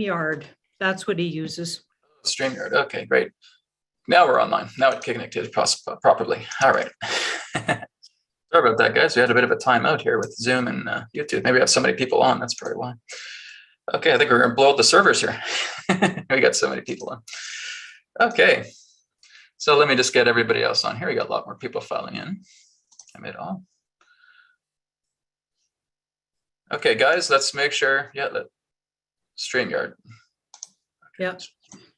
Yard. That's what he uses. StreamYard. Okay, great. Now we're online. Now it connected properly. All right. Sorry about that, guys. We had a bit of a timeout here with Zoom and YouTube. Maybe we have so many people on. That's probably why. Okay, I think we're going to blow up the servers here. We got so many people on. Okay. So let me just get everybody else on here. We got a lot more people filing in. I made all. Okay, guys, let's make sure. Yeah, StreamYard. Okay. Yeah.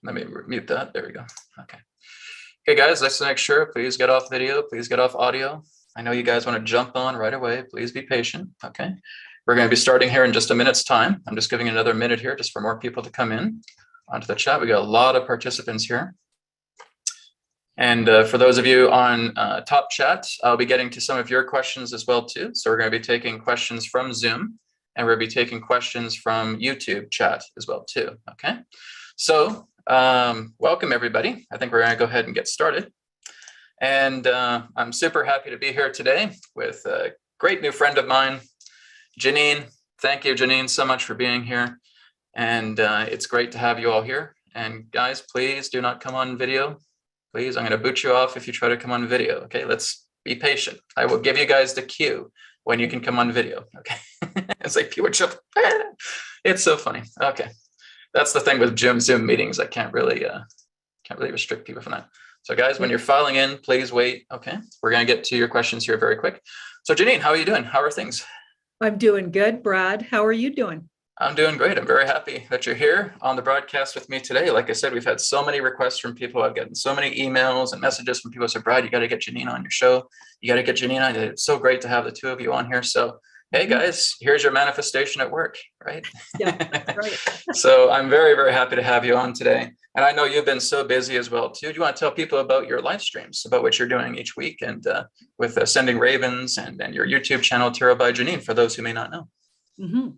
Let me mute that. There we go. Okay. Okay, guys, let's make sure. Please get off video. Please get off audio. I know you guys want to jump on right away. Please be patient. Okay. We're going to be starting here in just a minute's time. I'm just giving another minute here just for more people to come in onto the chat. We got a lot of participants here. And for those of you on Top Chat, I'll be getting to some of your questions as well too. So we're going to be taking questions from Zoom, and we'll be taking questions from YouTube chat as well too. Okay. So welcome everybody. I think we're going to go ahead and get started. And I'm super happy to be here today with a great new friend of mine, Janine. Thank you, Janine, so much for being here. And it's great to have you all here. And guys, please do not come on video. Please, I'm going to boot you off if you try to come on video. Okay, let's be patient. I will give you guys the cue when you can come on video. Okay, it's like people jump. It's so funny. Okay, that's the thing with Zoom meetings. I can't really restrict people from that. So guys, when you're filing in, please wait. Okay, we're going to get to your questions here very quick. So Janine, how are you doing? How are things? I'm doing good, Brad. How are you doing? I'm doing great. I'm very happy that you're here on the broadcast with me today. Like I said, we've had so many requests from people. I've gotten so many emails and messages from people who said, Brad, you got to get Janine on your show. You got to get Janine on. It's so great to have the two of you on here. So, hey guys, here's your manifestation at work, right? Yeah, right. So I'm very, very happy to have you on today. And I know you've been so busy as well too. Do you want to tell people about your live streams, about what you're doing each week, and with Sending Ravens and your YouTube channel, Tarot by Janine, for those who may not know? Mm-hmm.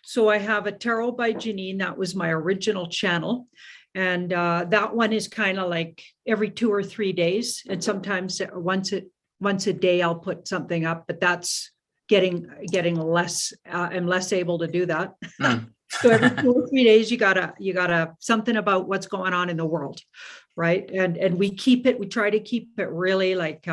So I have a Tarot by Janine. That was my original channel. And that one is kind of like every 2 or 3 days. And sometimes once a day, I'll put something up, but that's getting less, I'm less able to do that. Mm. So every 2 or 3 days, you gotta something about what's going on in the world, right? And we try to keep it really like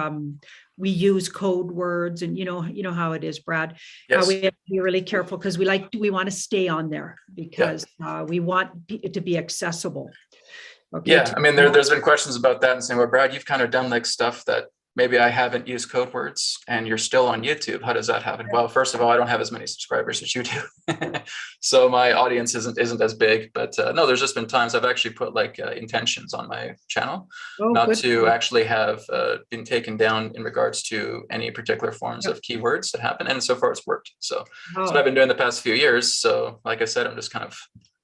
we use code words, and you know how it is, Brad. Yes. We have to be really careful because we want to stay on there because we want it to be accessible. Okay. Yeah, I mean, there's been questions about that and saying, well, Brad, you've kind of done like stuff that maybe I haven't used code words and you're still on YouTube. How does that happen? Well, first of all, I don't have as many subscribers as you do. So my audience isn't as big, but no, there's just been times I've actually put like intentions on my channel, not to actually have been taken down in regards to any particular forms of keywords that happen. And so far it's worked. So that's what I've been doing the past few years. So like I said, I'm just kind of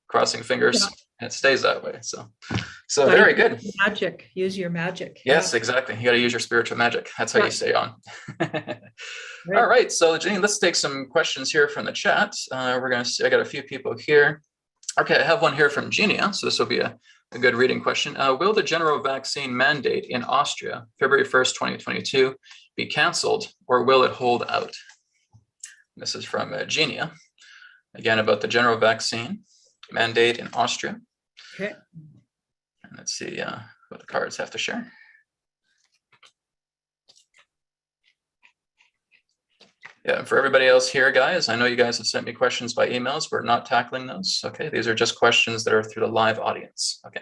crossing fingers and it stays that way. So very good. Magic. Use your magic. Yes, exactly. You got to use your spiritual magic. That's how you stay on. All right. So Janine, let's take some questions here from the chat. I got a few people here. Okay. I have one here from Genia. So this will be a good reading question. Will the general vaccine mandate in Austria, February 1st, 2022, be canceled, or will it hold out? This is from Genia. Again, about the general vaccine mandate in Austria. Okay. And let's see what the cards have to share. Yeah, for everybody else here, guys, I know you guys have sent me questions by emails. We're not tackling those. Okay, these are just questions that are through the live audience. Okay.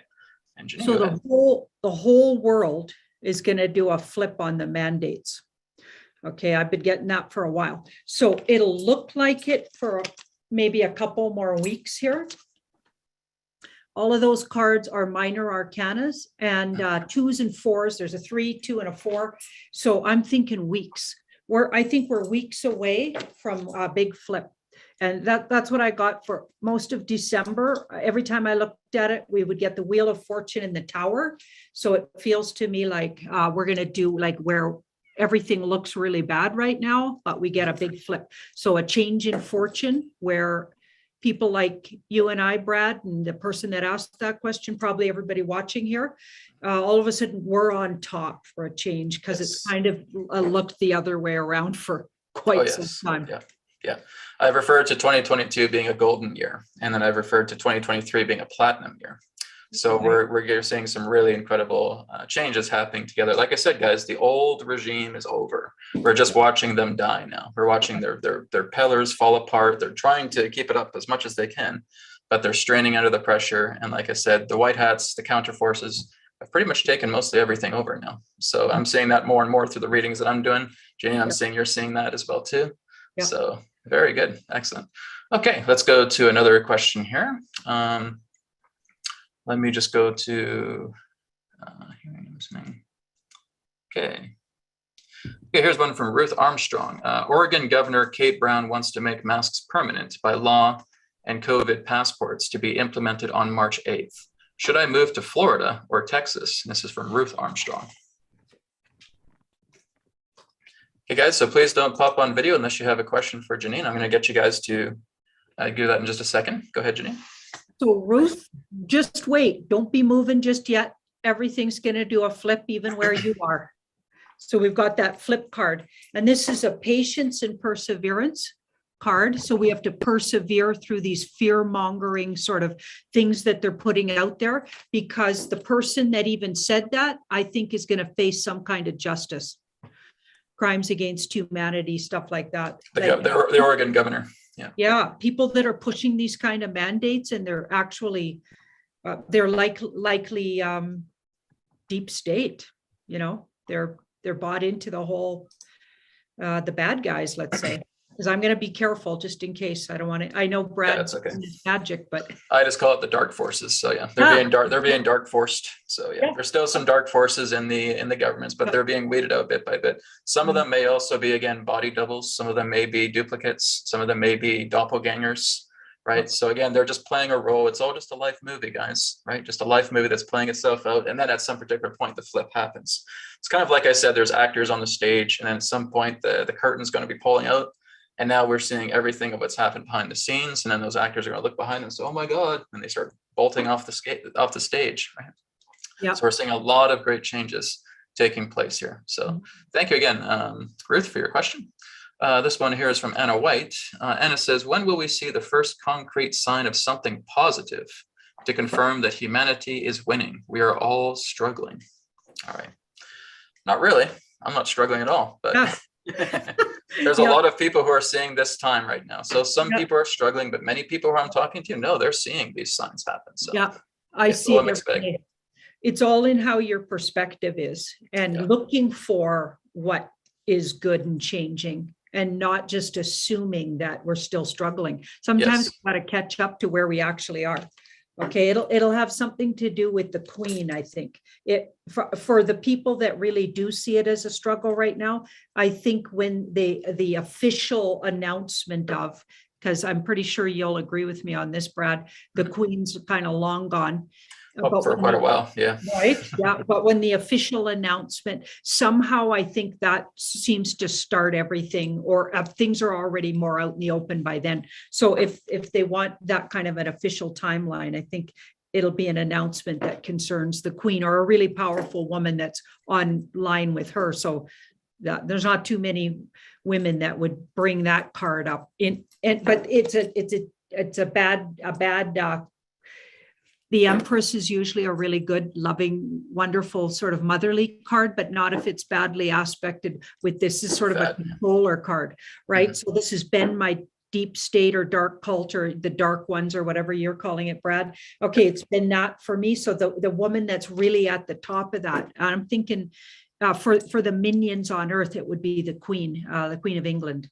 And Janine, so the whole world is going to do a flip on the mandates. Okay, I've been getting that for a while. So it'll look like it for maybe a couple more weeks here. All of those cards are minor arcanas and 2s and 4s. There's a 3, 2, and a 4. So I'm thinking weeks. I think we're weeks away from a big flip. And that's what I got for most of December. Every time I looked at it, we would get the Wheel of Fortune in the Tower. So it feels to me like we're going to do like where everything looks really bad right now, but we get a big flip. So a change in fortune where people like you and I, Brad, and the person that asked that question, probably everybody watching here, all of a sudden we're on top for a change because it's kind of looked the other way around for quite some time. Yeah, I've referred to 2022 being a golden year, and then I've referred to 2023 being a platinum year. So we're seeing some really incredible changes happening together. Like I said, guys, the old regime is over. We're just watching them die now. We're watching their pillars fall apart. They're trying to keep it up as much as they can, but they're straining under the pressure. And like I said, the white hats, the counter forces, have pretty much taken mostly everything over now. So I'm seeing that more and more through the readings that I'm doing. Janine, I'm seeing you're seeing that as well too. Yep. So very good. Excellent. Okay, let's go to another question here. Let me just go to, okay, here's one from Ruth Armstrong. Oregon Governor Kate Brown wants to make masks permanent by law and COVID passports to be implemented on March 8th. Should I move to Florida or Texas? And this is from Ruth Armstrong. Okay, guys, so please don't pop on video unless you have a question for Janine. I'm going to get you guys to do that in just a second. Go ahead, Janine. So Ruth, just wait. Don't be moving just yet. Everything's going to do a flip even where you are. So we've got that flip card. And this is a patience and perseverance card. So we have to persevere through these fear-mongering sort of things that they're putting out there, because the person that even said that, I think, is going to face some kind of justice. Crimes against humanity, stuff like that. The Oregon governor. Yeah, people that are pushing these kind of mandates, and they're actually, they're likely deep state. You know, they're bought into the whole, the bad guys, let's say. Because I'm going to be careful just in case. I don't want to. I know Brad's magic, but I just call it the dark forces. So yeah, they're being dark forced. So yeah, there's still some dark forces in the governments, but they're being weeded out bit by bit. Some of them may also be, again, body doubles. Some of them may be duplicates. Some of them may be doppelgangers. Right. So again, they're just playing a role. It's all just a life movie, guys. Right. Just a life movie that's playing itself out. And then at some particular point, the flip happens. It's kind of like I said, there's actors on the stage, and then at some point the curtain's going to be pulling out. And now we're seeing everything of what's happened behind the scenes. And then those actors are going to look behind them and say, oh my God. And they start bolting off the stage. Right. Yeah. So we're seeing a lot of great changes taking place here. So thank you again, Ruth, for your question. This one here is from Anna White. Anna says, when will we see the first concrete sign of something positive to confirm that humanity is winning? We are all struggling. All right. Not really. I'm not struggling at all, but there's a lot of people who are seeing this time right now. So some people are struggling, but many people who I'm talking to, no, they're seeing these signs happen. So yeah, I see it. It's all in how your perspective is, and looking for what is good and changing, and not just assuming that we're still struggling. Sometimes we got to catch up to where we actually are. Okay, it'll have something to do with the Queen, I think. For the people that really do see it as a struggle right now, I think when the official announcement of, because I'm pretty sure you'll agree with me on this, Brad, the Queen's kind of long gone. For quite a while, yeah. Right, yeah. But when the official announcement, somehow I think that seems to start everything, or things are already more out in the open by then. So if they want that kind of an official timeline, I think it'll be an announcement that concerns the Queen, or a really powerful woman that's on line with her. So there's not too many women that would bring that card up in, but it's a bad. The Empress is usually a really good, loving, wonderful sort of motherly card, but not if it's badly aspected with this. Is sort of a controller card, right? Mm-hmm. So this has been my deep state or dark cult, or the dark ones, or whatever you're calling it, Brad. Okay, it's been that for me. So the woman that's really at the top of that, I'm thinking for the minions on Earth, it would be the Queen of England.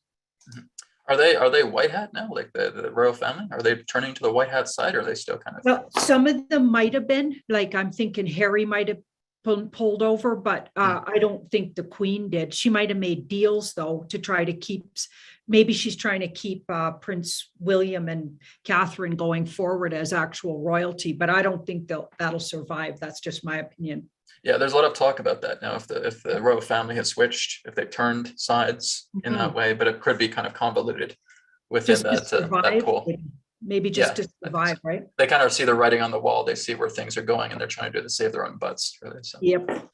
Mm-hmm. Are they white hat now, like the royal family? Are they turning to the white hat side, or are they still kind of? Well, some of them might have been. Like, I'm thinking Harry might have pulled over, but I don't think the Queen did. She might have made deals, though, to try to keep. Maybe she's trying to keep Prince William and Catherine going forward as actual royalty, but I don't think that'll survive. That's just my opinion. Yeah, there's a lot of talk about that now. If the royal family has switched, if they've turned sides in that way, but it could be kind of convoluted within that pool. Maybe just to survive, right? They kind of see the writing on the wall. They see where things are going, and they're trying to do to save their own butts. Really. So. Yep.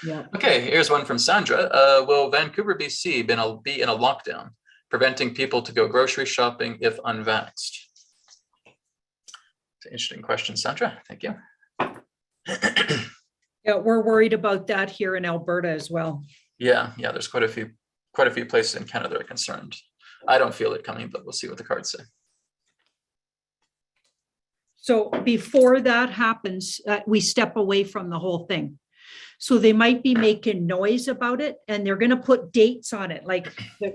Yeah. Okay, here's one from Sandra. Will Vancouver, BC be in a lockdown preventing people to go grocery shopping if unvaxxed? It's an interesting question, Sandra. Thank you. Yeah, we're worried about that here in Alberta as well. Yeah, there's quite a few places in Canada that are concerned. I don't feel it coming, but we'll see what the cards say. So before that happens, we step away from the whole thing. So they might be making noise about it, and they're going to put dates on it. Like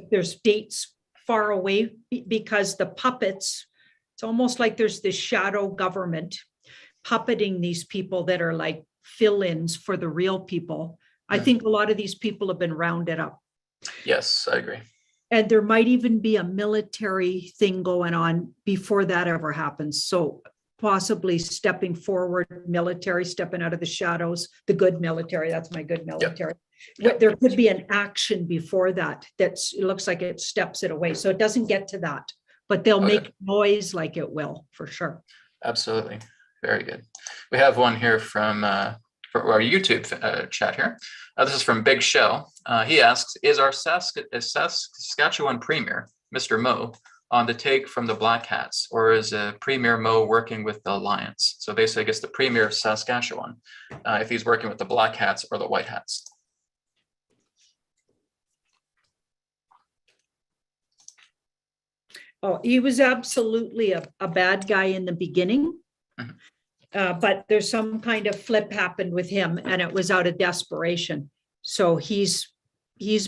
there's dates far away because the puppets, it's almost like there's this shadow government puppeting these people that are like fill-ins for the real people. I think a lot of these people have been rounded up. Yes, I agree. And there might even be a military thing going on before that ever happens. So possibly stepping forward, military, stepping out of the shadows, the good military, that's my good military. Yep. There could be an action before that, it looks like it steps it away. So it doesn't get to that, but they'll make noise like it will, for sure. Absolutely. Very good. We have one here from our YouTube chat here. This is from Big Shell. He asks, is our Saskatchewan Premier, Mr. Moe, on the take from the Black Hats, or is Premier Moe working with the Alliance? So basically, I guess the Premier of Saskatchewan, if he's working with the Black Hats or the White Hats. Oh, he was absolutely a bad guy in the beginning. But there's some kind of flip happened with him, and it was out of desperation. So he's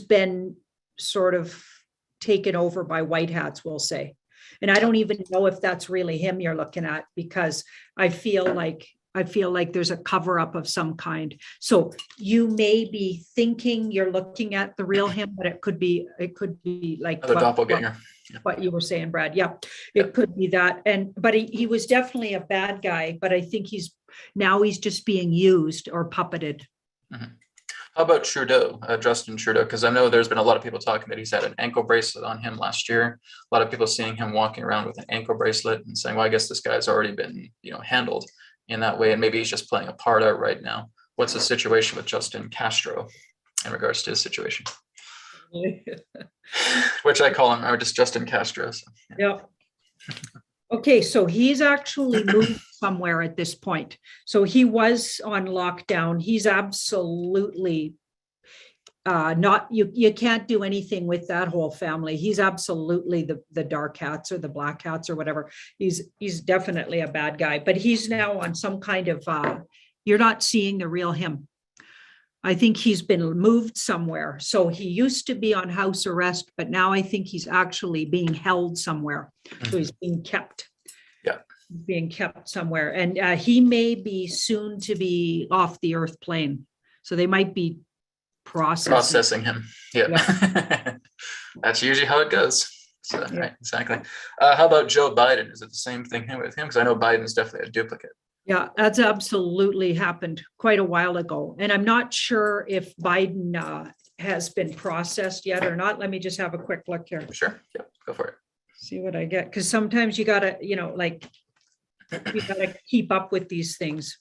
been sort of taken over by White Hats, we'll say. And I don't even know if that's really him you're looking at, because I feel like there's a cover up of some kind. So you may be thinking you're looking at the real him, but it could be like the doppelganger. What you were saying, Brad. Yeah, it could be that. But he was definitely a bad guy, but I think he's just being used or puppeted. How about Trudeau, Justin Trudeau? Because I know there's been a lot of people talking that he's had an ankle bracelet on him last year. A lot of people seeing him walking around with an ankle bracelet and saying, well, I guess this guy's already been, handled in that way, and maybe he's just playing a part out right now. What's the situation with Justin Castro in regards to his situation? Which I call him, or just Justin Castro. So, yeah. Okay, so he's actually moved somewhere at this point. So he was on lockdown. He's absolutely not, you can't do anything with that whole family. He's absolutely the dark hats or the black hats or whatever. He's definitely a bad guy, but he's now on some kind of, you're not seeing the real him. I think he's been moved somewhere. So he used to be on house arrest, but now I think he's actually being held somewhere. So he's being kept. Yeah. Being kept somewhere. And he may be soon to be off the earth plane. So they might be processing him. Yeah. That's usually how it goes. So, right, exactly. How about Joe Biden? Is it the same thing with him? Because I know Biden's definitely a duplicate. Yeah, that's absolutely happened quite a while ago. And I'm not sure if Biden has been processed yet or not. Let me just have a quick look here. Sure. Yeah, go for it. See what I get. Because sometimes you gotta, you gotta keep up with these things.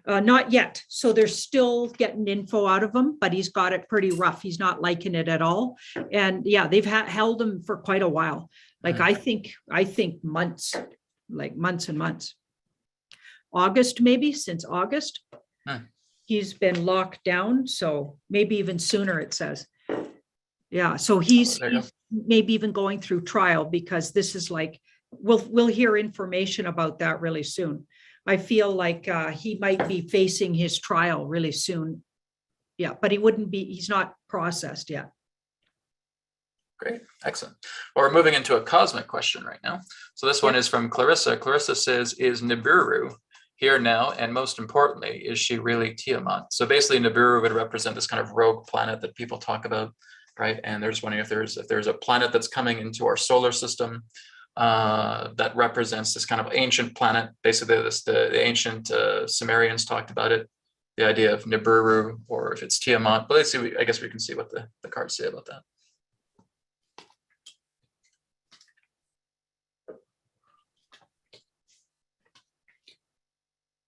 Not yet. So they're still getting info out of him, but he's got it pretty rough. He's not liking it at all. And yeah, they've held him for quite a while. Like I think months, like months and months. August, maybe since August, he's been locked down. So maybe even sooner, it says. Yeah. So he's maybe even going through trial, because this is like, we'll hear information about that really soon. I feel like he might be facing his trial really soon. Yeah, but he's not processed yet. Great, excellent. Well, we're moving into a cosmic question right now. So this one is from Clarissa. Clarissa says, is Nibiru here now? And most importantly, is she really Tiamat? So basically Nibiru would represent this kind of rogue planet that people talk about, right? And they're just wondering if there's a planet that's coming into our solar system that represents this kind of ancient planet. Basically, the ancient Sumerians talked about it, the idea of Nibiru, or if it's Tiamat. But let's see. I guess we can see what the cards say about that.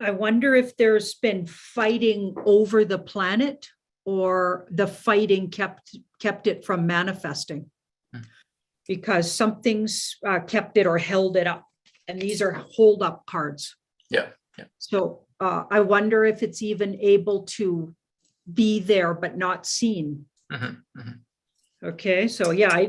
I wonder if there's been fighting over the planet, or the fighting kept it from manifesting. because something's kept it or held it up. And these are hold up cards. Yeah. Yeah. So I wonder if it's even able to be there but not seen. Okay, so yeah,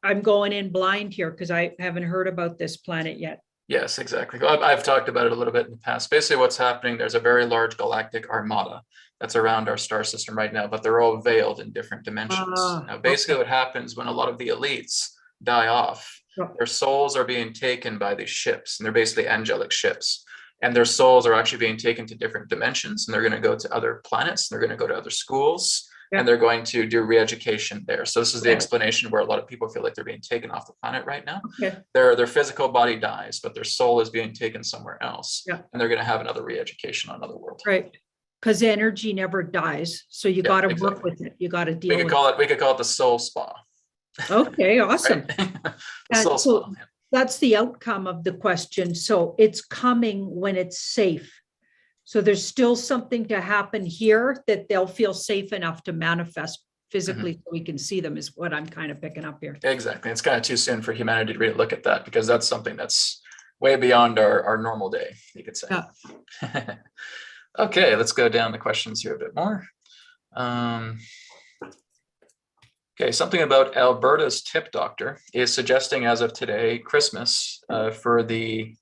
I'm going in blind here because I haven't heard about this planet yet. Yes, exactly. I've talked about it a little bit in the past. Basically, what's happening, there's a very large galactic armada that's around our star system right now, but they're all veiled in different dimensions. Now, basically, what happens when a lot of the elites die off, their souls are being taken by these ships, and they're basically angelic ships. And their souls are actually being taken to different dimensions, and they're going to go to other planets, and they're going to go to other schools, and they're going to do re-education there. So this is the explanation where a lot of people feel like they're being taken off the planet right now. Their physical body dies, but their soul is being taken somewhere else, and they're going to have another re-education on another world. Right, because energy never dies, so you got to work with it. You got to deal. We could call it the soul spa. Okay, awesome. Soul spa. That's the outcome of the question. So it's coming when it's safe. So there's still something to happen here that they'll feel safe enough to manifest physically so we can see them, is what I'm kind of picking up here. Exactly. It's kind of too soon for humanity to really look at that, because that's something that's way beyond our normal day, you could say. Okay, let's go down the questions here a bit more. Okay, something about Alberta's tip doctor is suggesting as of today, Christmas for the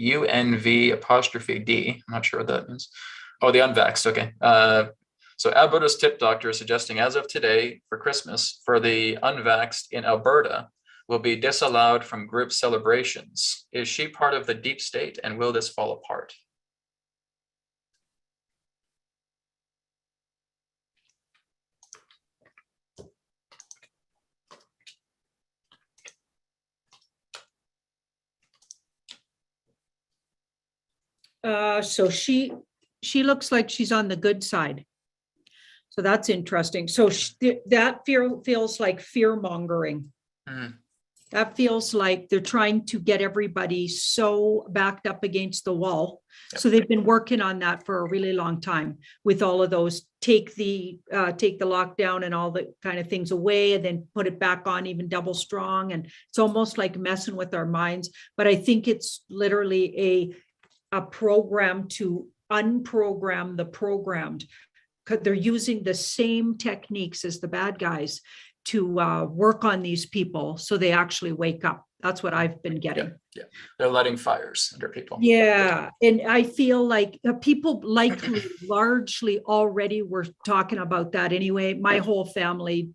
UNV''D. I'm not sure what that means. Oh, the unvaxxed. Okay. So Alberta's tip doctor is suggesting as of today for Christmas for the unvaxxed in Alberta will be disallowed from group celebrations. Is she part of the deep state, and will this fall apart? So she looks like she's on the good side. So that's interesting. So that feels like fear mongering. That feels like they're trying to get everybody so backed up against the wall. So they've been working on that for a really long time with all of those take the lockdown and all the kind of things away and then put it back on even double strong. And it's almost like messing with our minds. But I think it's literally a program to unprogram the programmed, because they're using the same techniques as the bad guys to work on these people so they actually wake up. That's what I've been getting. Yeah. They're lighting fires under people. Yeah. And I feel like people likely largely already were talking about that anyway. My whole family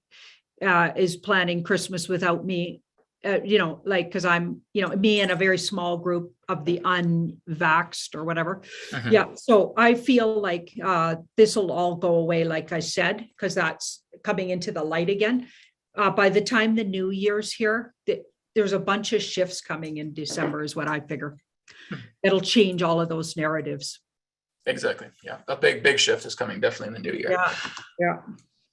is planning Christmas without me. Because I'm, me and a very small group of the unvaxxed or whatever. Yeah. So I feel like this will all go away, like I said, because that's coming into the light again. By the time the new year's here, there's a bunch of shifts coming in December is what I figure. It'll change all of those narratives. Exactly. Yeah. A big shift is coming definitely in the new year. Yeah.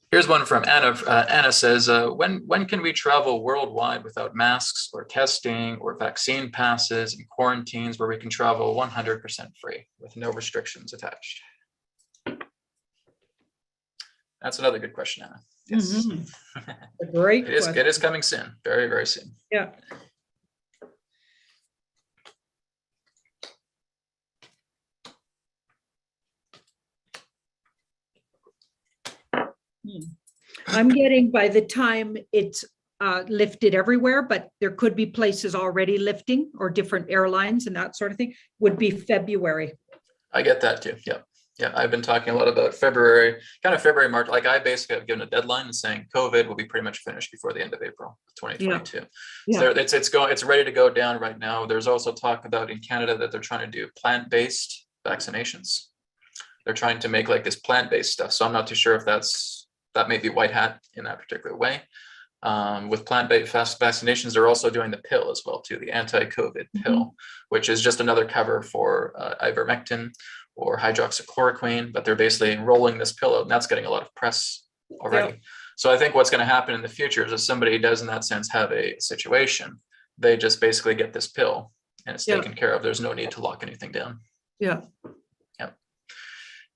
Here's one from Anna. Anna says, when can we travel worldwide without masks or testing or vaccine passes and quarantines where we can travel 100% free with no restrictions attached? That's another good question, Anna. Yes. A great question. It is coming soon. Very, very soon. Yeah. I'm getting by the time it's lifted everywhere, but there could be places already lifting or different airlines and that sort of thing, would be February. I get that too. Yeah. Yeah. I've been talking a lot about February, March. Like I basically have given a deadline and saying COVID will be pretty much finished before the end of April 2022. So it's ready to go down right now. There's also talk about in Canada that they're trying to do plant-based vaccinations. They're trying to make like this plant-based stuff. So I'm not too sure if that may be white hat in that particular way. With plant-based vaccinations, they're also doing the pill as well too, the anti-COVID pill, which is just another cover for ivermectin or hydroxychloroquine, but they're basically rolling this pill out, and that's getting a lot of press already. So I think what's going to happen in the future is if somebody does in that sense have a situation, they just basically get this pill and it's taken care of. There's no need to lock anything down. Yeah.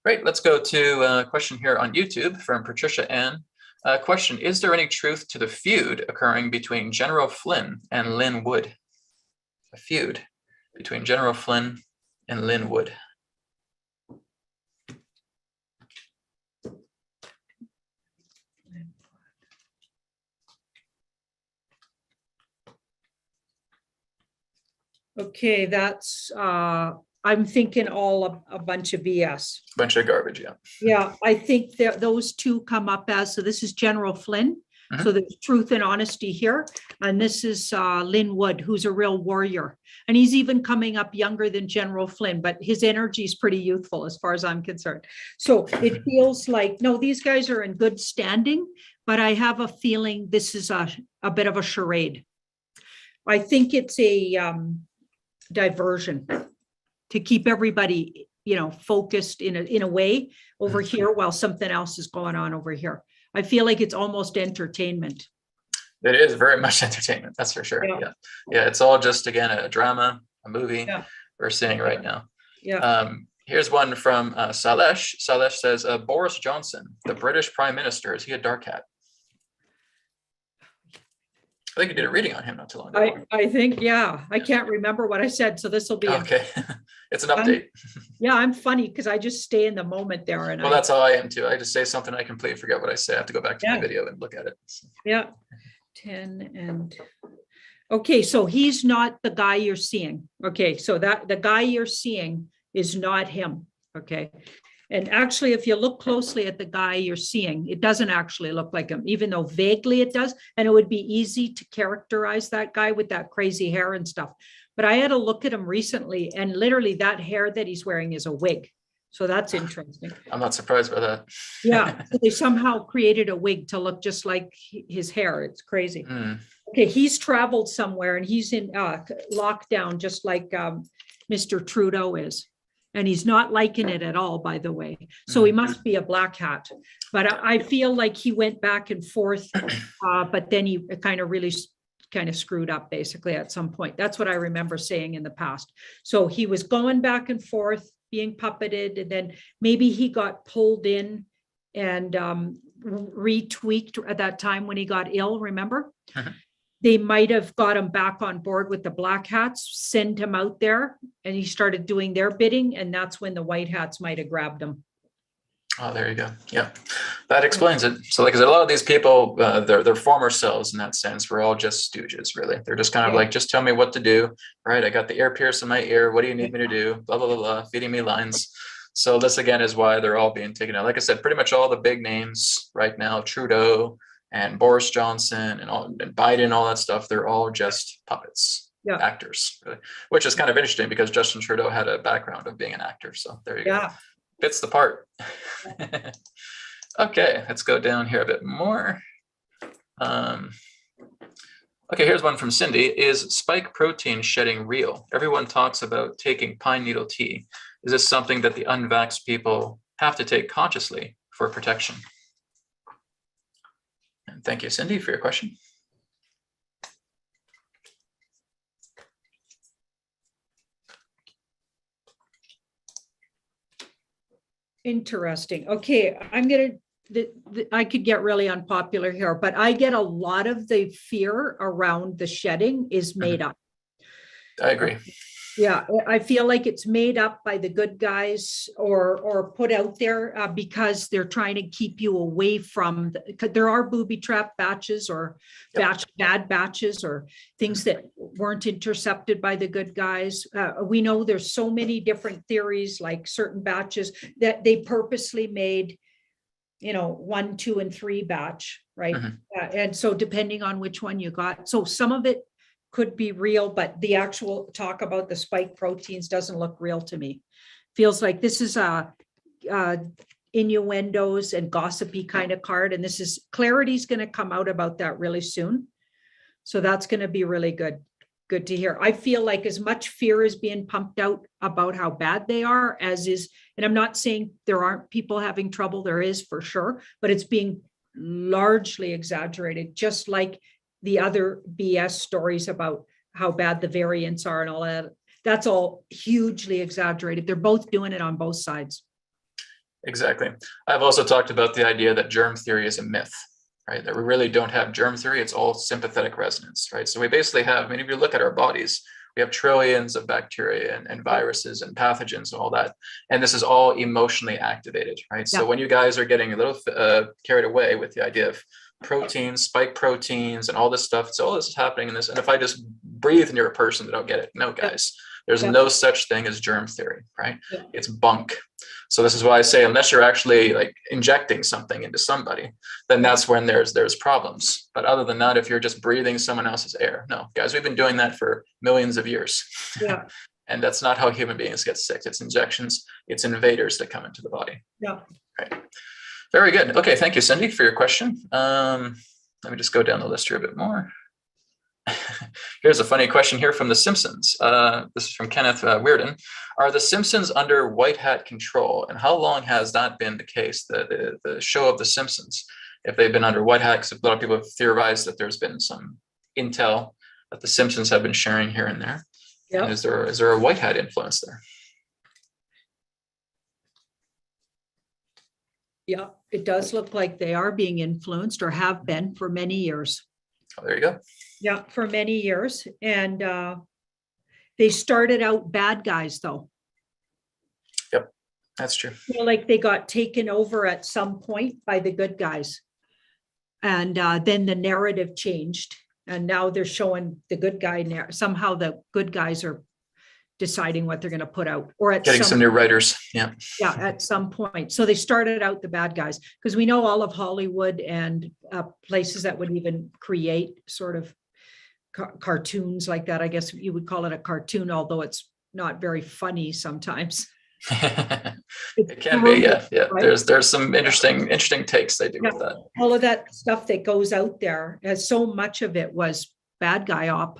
Great. Let's go to a question here on YouTube from Patricia N. Question, is there any truth to the feud occurring between General Flynn and Lynn Wood? A feud between General Flynn and Lynn Wood. Okay, that's, I'm thinking all a bunch of BS. Bunch of garbage, yeah. Yeah, I think that those two come up as, so this is General Flynn. So there's truth and honesty here. And this is Lynn Wood, who's a real warrior. And he's even coming up younger than General Flynn, but his energy is pretty youthful as far as I'm concerned. So it feels like, no, these guys are in good standing, but I have a feeling this is a bit of a charade. I think it's a diversion to keep everybody, you know, focused in a way over here while something else is going on over here. I feel like it's almost entertainment. It is very much entertainment, that's for sure. Yeah. Yeah, it's all just, again, a drama, a movie we're seeing right now. Yeah. Here's one from Salesh. Salesh says, Boris Johnson, the British Prime Minister, is he a dark hat? I think you did a reading on him not too long ago. I think, yeah. I can't remember what I said, so this will be okay. It's an update. I'm funny because I just stay in the moment there. And well, that's how I am too. I just say something, I completely forget what I say. I have to go back to my video and look at it. Yeah. 10 and okay, so he's not the guy you're seeing. Okay, so that the guy you're seeing is not him. Okay. And actually, if you look closely at the guy you're seeing, it doesn't actually look like him, even though vaguely it does. And it would be easy to characterize that guy with that crazy hair and stuff. But I had a look at him recently, and literally that hair that he's wearing is a wig. So that's interesting. I'm not surprised by that. Yeah, so they somehow created a wig to look just like his hair. It's crazy. Okay, he's traveled somewhere and he's in lockdown, just like Mr. Trudeau is. And he's not liking it at all, by the way. So he must be a black hat. But I feel like he went back and forth, but then he kind of screwed up basically at some point. That's what I remember saying in the past. So he was going back and forth, being puppeted, and then maybe he got pulled in and retweaked at that time when he got ill, remember? They might have got him back on board with the black hats, send him out there, and he started doing their bidding, and that's when the white hats might have grabbed him. Oh, there you go. Yeah, that explains it. So like, a lot of these people, their former selves in that sense, were all just stooges, really. They're just kind of like, just tell me what to do, right? I got the ear pierced in my ear. What do you need me to do? Blah, blah, blah, blah, feeding me lines. So this, again, is why they're all being taken out. Like I said, pretty much all the big names right now, Trudeau and Boris Johnson and Biden, all that stuff, they're all just puppets, actors, really. Which is kind of interesting because Justin Trudeau had a background of being an actor. So there you go. Fits the part. Okay, let's go down here a bit more. Okay, here's one from Cindy. Is spike protein shedding real? Everyone talks about taking pine needle tea. Is this something that the unvaxxed people have to take consciously for protection? And thank you, Cindy, for your question. Interesting. Okay, I'm gonna, I could get really unpopular here, but I get a lot of the fear around the shedding is made up. I agree. Yeah, I feel like it's made up by the good guys or put out there because they're trying to keep you away from, there are booby trap batches or bad batches or things that weren't intercepted by the good guys. We know there's so many different theories, like certain batches that they purposely made, you know, 1, 2, and 3 batch, right? And so depending on which one you got, so some of it could be real, but the actual talk about the spike proteins doesn't look real to me. Feels like this is a innuendos and gossipy kind of card. And this is, clarity's going to come out about that really soon. So that's going to be really good to hear. I feel like as much fear is being pumped out about how bad they are as is, and I'm not saying there aren't people having trouble, there is for sure, but it's being largely exaggerated, just like the other BS stories about how bad the variants are and all that. That's all hugely exaggerated. They're both doing it on both sides. Exactly. I've also talked about the idea that germ theory is a myth. right? That we really don't have germ theory. It's all sympathetic resonance, right? So we basically have, I mean, if you look at our bodies, we have trillions of bacteria and viruses and pathogens and all that. And this is all emotionally activated, right? So when you guys are getting a little carried away with the idea of proteins, spike proteins, and all this stuff, so all this is happening in this. And if I just breathe near a person, they don't get it. No, guys, there's no such thing as germ theory, right? It's bunk. So this is why I say, unless you're actually like injecting something into somebody, then that's when there's problems. But other than that, if you're just breathing someone else's air, no, guys, we've been doing that for millions of years. Yeah. And that's not how human beings get sick. It's injections, it's invaders that come into the body. Yeah. Right. Very good. Okay, thank you, Cindy, for your question. Let me just go down the list here a bit more. Here's a funny question here from The Simpsons. This is from Kenneth Weirden. Are The Simpsons under white hat control? And how long has that been the case, the show of The Simpsons? If they've been under white hat, because a lot of people have theorized that there's been some intel that The Simpsons have been sharing here and there. Yep. And is there a white hat influence there? Yeah, it does look like they are being influenced or have been for many years. Oh, there you go. Yeah, for many years. And they started out bad guys, though. Yep, that's true. Like they got taken over at some point by the good guys. And then the narrative changed. And now they're showing the good guy. Somehow the good guys are deciding what they're going to put out, or at getting some new writers. Yeah. Yeah, at some point. So they started out the bad guys, because we know all of Hollywood and places that would even create sort of cartoons like that. I guess you would call it a cartoon, although it's not very funny sometimes. It can be, yeah. Right? There's some interesting takes they do with that. All of that stuff that goes out there, as so much of it was bad guy op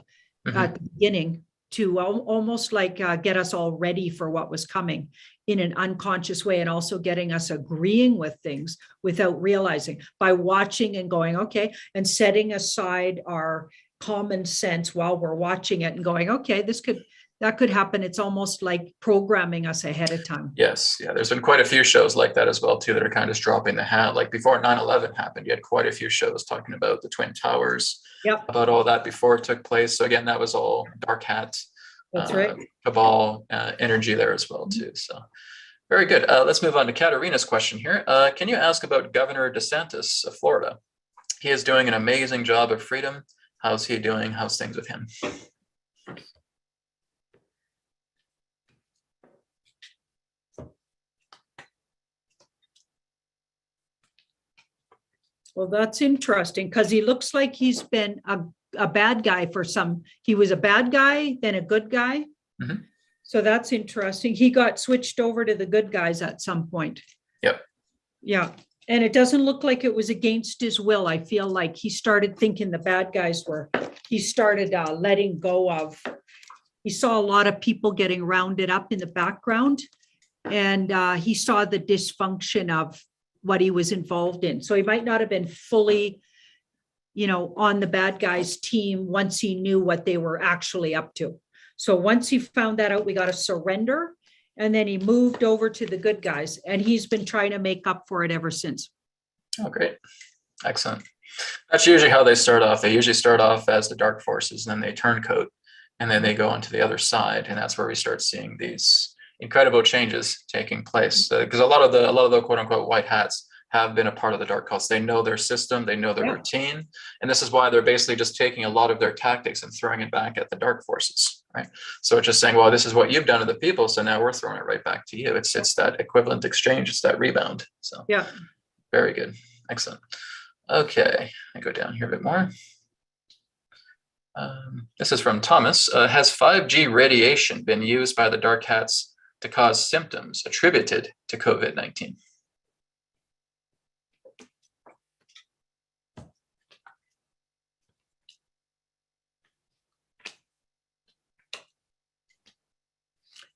at the beginning, to almost like get us all ready for what was coming in an unconscious way, and also getting us agreeing with things without realizing, by watching and going, okay, and setting aside our common sense while we're watching it and going, okay, that could happen. It's almost like programming us ahead of time. Yes. Yeah. There's been quite a few shows like that as well, too, that are kind of just dropping the hat. Like before 9/11 happened, you had quite a few shows talking about the Twin Towers, about all that before it took place. So again, that was all dark hat, that's right, cabal energy there as well, too. So very good. Let's move on to Katarina's question here. Can you ask about Governor DeSantis of Florida? He is doing an amazing job of freedom. How's he doing? How's things with him? Well, that's interesting, because he looks like he's been a bad guy for some. He was a bad guy, then a good guy. Mm-hmm. So that's interesting. He got switched over to the good guys at some point. Yep. Yeah. And it doesn't look like it was against his will. I feel like he started thinking the bad guys he started letting go of. He saw a lot of people getting rounded up in the background, and he saw the dysfunction of what he was involved in. So he might not have been fully, on the bad guys team once he knew what they were actually up to. So once he found that out, we got to surrender. And then he moved over to the good guys, and he's been trying to make up for it ever since. Oh, great. Excellent. That's usually how they start off. They usually start off as the dark forces, and then they turncoat, and then they go onto the other side. And that's where we start seeing these incredible changes taking place, because a lot of the quote unquote white hats have been a part of the dark cults. They know their system, they know their routine, and this is why they're basically just taking a lot of their tactics and throwing it back at the dark forces, right? So it's just saying, well, this is what you've done to the people, so now we're throwing it right back to you. It's that equivalent exchange, it's that rebound. So yeah, very good, excellent. Okay, I go down here a bit more. This is from Thomas. Has 5G radiation been used by the dark hats to cause symptoms attributed to COVID-19?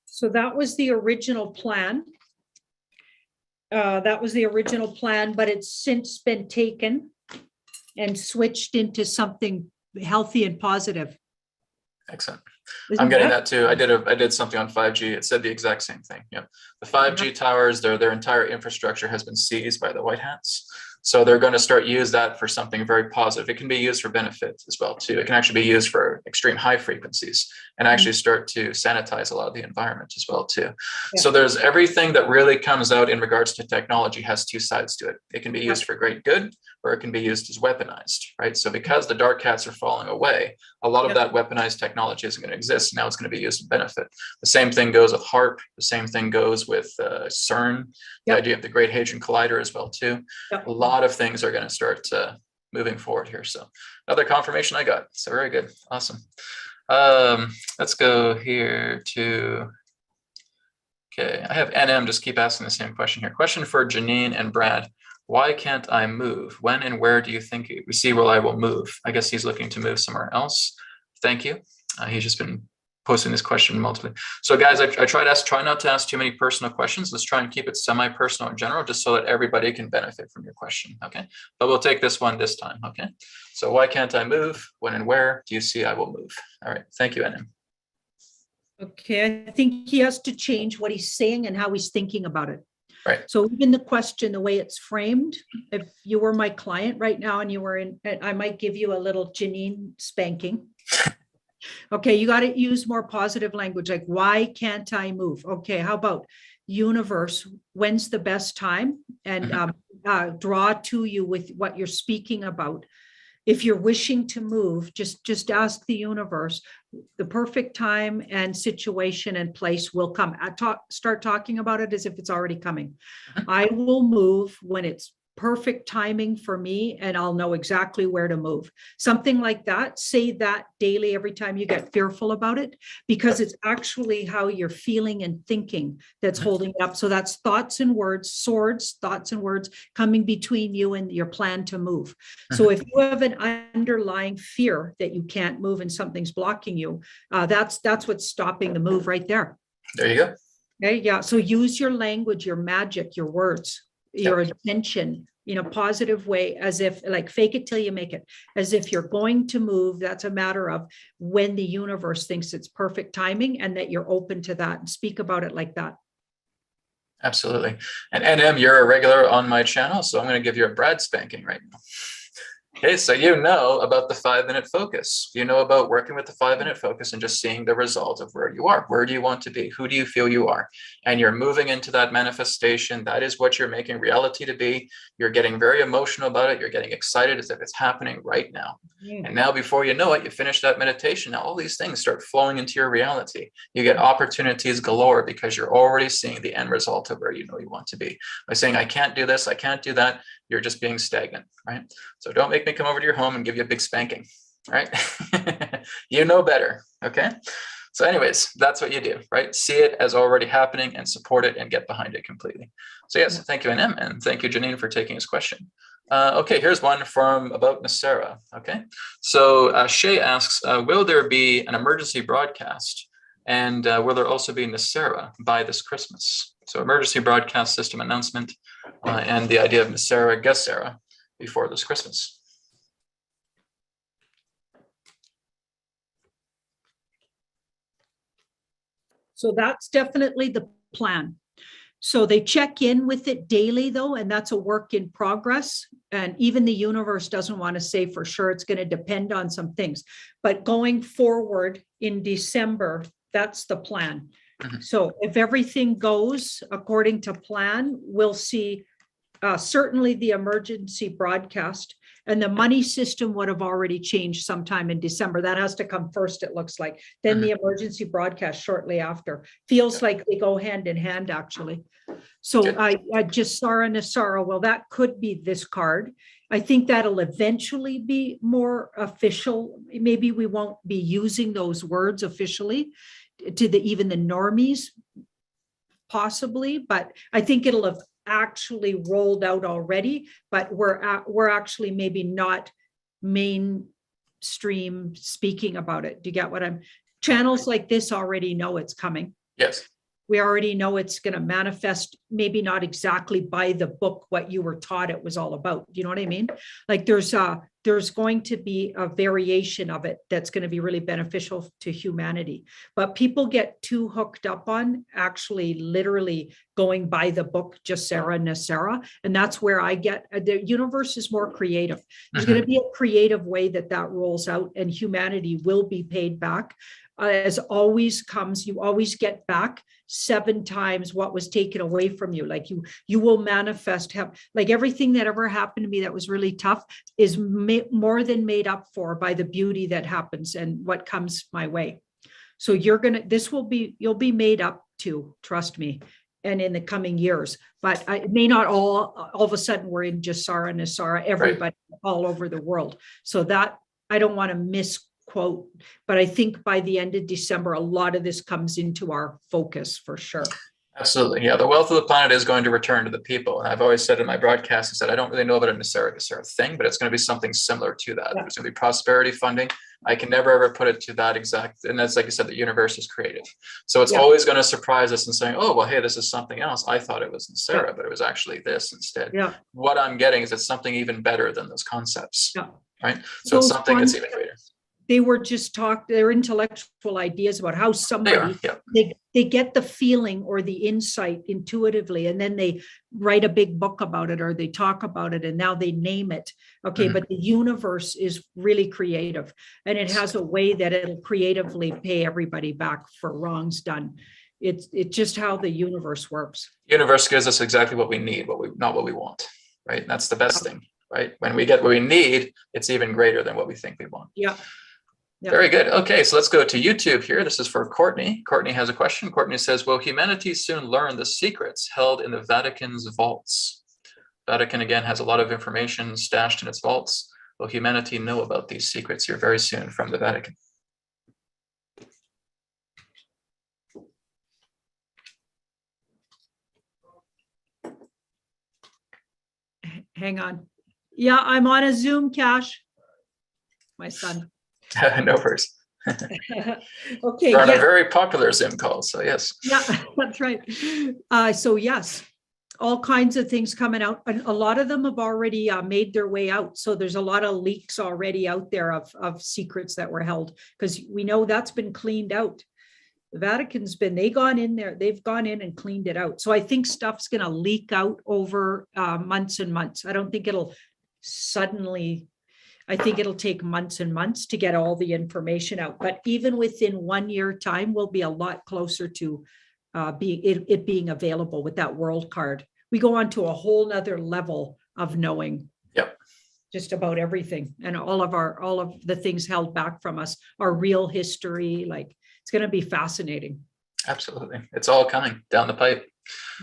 So that was the original plan. But it's since been taken and switched into something healthy and positive. Excellent. I'm getting that too. I did something on 5G. It said the exact same thing. Yeah. The 5G towers, their entire infrastructure has been seized by the white hats. So they're going to start use that for something very positive. It can be used for benefit as well too. It can actually be used for extreme high frequencies and actually start to sanitize a lot of the environment as well too. Yeah. So there's everything that really comes out in regards to technology has two sides to it. It can be used for great good, or it can be used as weaponized, right? So because the dark cats are falling away, a lot of that weaponized technology isn't going to exist. Now it's going to be used to benefit. The same thing goes with HARP. The same thing goes with CERN, the idea of the Great Hadron Collider as well too. A lot of things are going to start moving forward here. So another confirmation I got. So very good. Awesome. Let's go here to, okay, I have NM just keep asking the same question here. Question for Janine and Brad. Why can't I move? When and where do you think we see where I will move? I guess he's looking to move somewhere else. Thank you. He's just been posting this question multiply. So guys, I try not to ask too many personal questions. Let's try and keep it semi-personal in general, just so that everybody can benefit from your question, okay? But we'll take this one this time, okay? So why can't I move? When and where do you see I will move? All right, thank you, NM. Okay, I think he has to change what he's saying and how he's thinking about it. Right. So even the question, the way it's framed, if you were my client right now and you were in, I might give you a little Janine spanking. Okay, you got to use more positive language, like, why can't I move? Okay, how about universe, when's the best time? And draw to you with what you're speaking about. If you're wishing to move, just ask the universe, the perfect time and situation and place will come. Start talking about it as if it's already coming. I will move when it's perfect timing for me, and I'll know exactly where to move. Something like that. Say that daily every time you get fearful about it, because it's actually how you're feeling and thinking that's holding it up. So that's thoughts and words, swords, thoughts and words coming between you and your plan to move. So if you have an underlying fear that you can't move and something's blocking you, that's what's stopping the move right there. There you go. Okay, yeah. So use your language, your magic, your words, your attention in a positive way, as if, like, fake it till you make it, as if you're going to move. That's a matter of when the universe thinks it's perfect timing and that you're open to that, and speak about it like that. Absolutely. And NM, you're a regular on my channel, so I'm going to give you a Brad spanking right now. Okay, so you know about the 5-minute focus. You know about working with the 5-minute focus and just seeing the result of where you are. Where do you want to be? Who do you feel you are? And you're moving into that manifestation. That is what you're making reality to be. You're getting very emotional about it. You're getting excited as if it's happening right now. And now, before you know it, you finish that meditation. Now all these things start flowing into your reality. You get opportunities galore because you're already seeing the end result of where you know you want to be. By saying, I can't do this, I can't do that, you're just being stagnant, right? So don't make me come over to your home and give you a big spanking, right? You know better, okay? So anyways, that's what you do, right? See it as already happening and support it and get behind it completely. So yes, thank you, NM, and thank you, Janine, for taking his question. Okay, here's one from about Nasara, okay? So Shay asks, will there be an emergency broadcast? And will there also be Nasara by this Christmas? So emergency broadcast system announcement and the idea of Nasara Gesara before this Christmas. So that's definitely the plan. So they check in with it daily, though, and that's a work in progress. And even the universe doesn't want to say for sure. It's going to depend on some things. But going forward in December, that's the plan. So if everything goes according to plan, we'll see certainly the emergency broadcast, and the money system would have already changed sometime in December. That has to come first, it looks like. Then the emergency broadcast shortly after. Feels like they go hand in hand, actually. So I just saw Nasara. Well, that could be this card. I think that'll eventually be more official. Maybe we won't be using those words officially to even the normies, possibly, but I think it'll have actually rolled out already, but we're actually maybe not mainstream speaking about it. Do you get what channels like this already know it's coming. Yes. We already know it's going to manifest, maybe not exactly by the book, what you were taught it was all about. Do you know what I mean? Like there's there's going to be a variation of it that's going to be really beneficial to humanity. But people get too hooked up on actually literally going by the book, Jacera Nacera. And that's where I get, the universe is more creative. There's going to be a creative way that rolls out, and humanity will be paid back. As always comes, you always get back 7 times what was taken away from you. Like you will manifest, like everything that ever happened to me that was really tough is more than made up for by the beauty that happens and what comes my way. So you'll be made up to, trust me, and in the coming years. But it may not all of a sudden we're in Jacera and Nacera, everybody all over the world. So that I don't want to misquote, but I think by the end of December, a lot of this comes into our focus for sure. Absolutely. Yeah. The wealth of the planet is going to return to the people. And I've always said in my broadcast, I said, I don't really know about a Nacera thing, but it's going to be something similar to that. Yeah. There's going to be prosperity funding. I can never ever put it to that exact. And that's, like you said, the universe is creative. So it's always going to surprise us and saying, oh, well, hey, this is something else. I thought it was Nacera, but it was actually this instead. Yeah. What I'm getting is it's something even better than those concepts. Yeah. Right. So it's something that's even greater. They were just their intellectual ideas about how somebody, they get the feeling or the insight intuitively, and then they write a big book about it or they talk about it and now they name it. Okay. But the universe is really creative, and it has a way that it'll creatively pay everybody back for wrongs done. It's just how the universe works. Universe gives us exactly what we need, not what we want. Right. And that's the best thing. Right. When we get what we need, it's even greater than what we think we want. Yeah. Yep. Very good. Okay, so let's go to YouTube here. This is for Courtney. Courtney has a question. Courtney says, will humanity soon learn the secrets held in the Vatican's vaults? Vatican, again, has a lot of information stashed in its vaults. Will humanity know about these secrets here very soon from the Vatican? Hang on. Yeah, I'm on a Zoom, Cash. My son. No worries. Okay. We're on a very popular Zoom call, so yes. Yeah, that's right. So yes, all kinds of things coming out, and a lot of them have already made their way out. So there's a lot of leaks already out there of secrets that were held, because we know that's been cleaned out. The Vatican's they've gone in and cleaned it out. So I think stuff's going to leak out over months and months. I don't think it'll suddenly. I think it'll take months and months to get all the information out, but even within 1 year time, we'll be a lot closer to it being available with that world card. We go on to a whole nother level of knowing just about everything, and all of the things held back from us, our real history. Like, it's going to be fascinating. Absolutely. It's all coming down the pipe.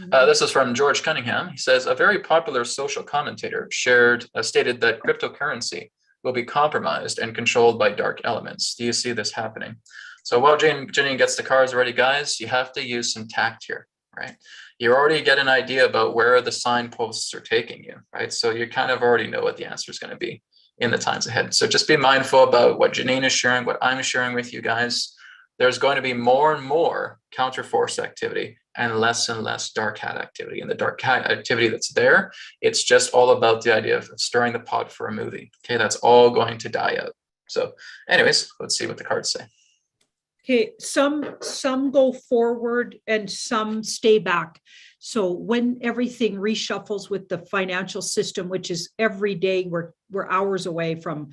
This is from George Cunningham. He says, a very popular social commentator stated that cryptocurrency will be compromised and controlled by dark elements. Do you see this happening? So while Janine gets the cards ready, guys, you have to use some tact here, right? You already get an idea about where the signposts are taking you, right? So you kind of already know what the answer is going to be in the times ahead. So just be mindful about what Janine is sharing, what I'm sharing with you guys. There's going to be more and more counterforce activity and less dark hat activity. And the dark hat activity that's there, it's just all about the idea of stirring the pot for a movie. Okay, that's all going to die out. So anyways, let's see what the cards say. Okay, some go forward and some stay back. So when everything reshuffles with the financial system, which is every day, we're hours away from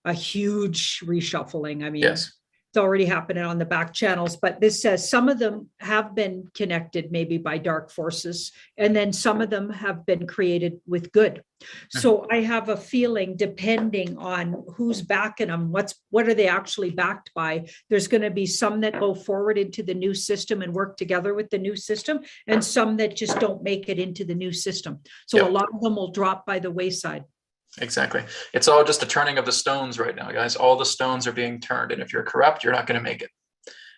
a huge reshuffling. I mean, yes. It's already happening on the back channels, but this says some of them have been connected maybe by dark forces, and then some of them have been created with good. So I have a feeling, depending on who's backing them, what are they actually backed by, there's going to be some that go forward into the new system and work together with the new system, and some that just don't make it into the new system. So a lot of them will drop by the wayside. Exactly. It's all just a turning of the stones right now, guys. All the stones are being turned. And if you're corrupt, you're not going to make it.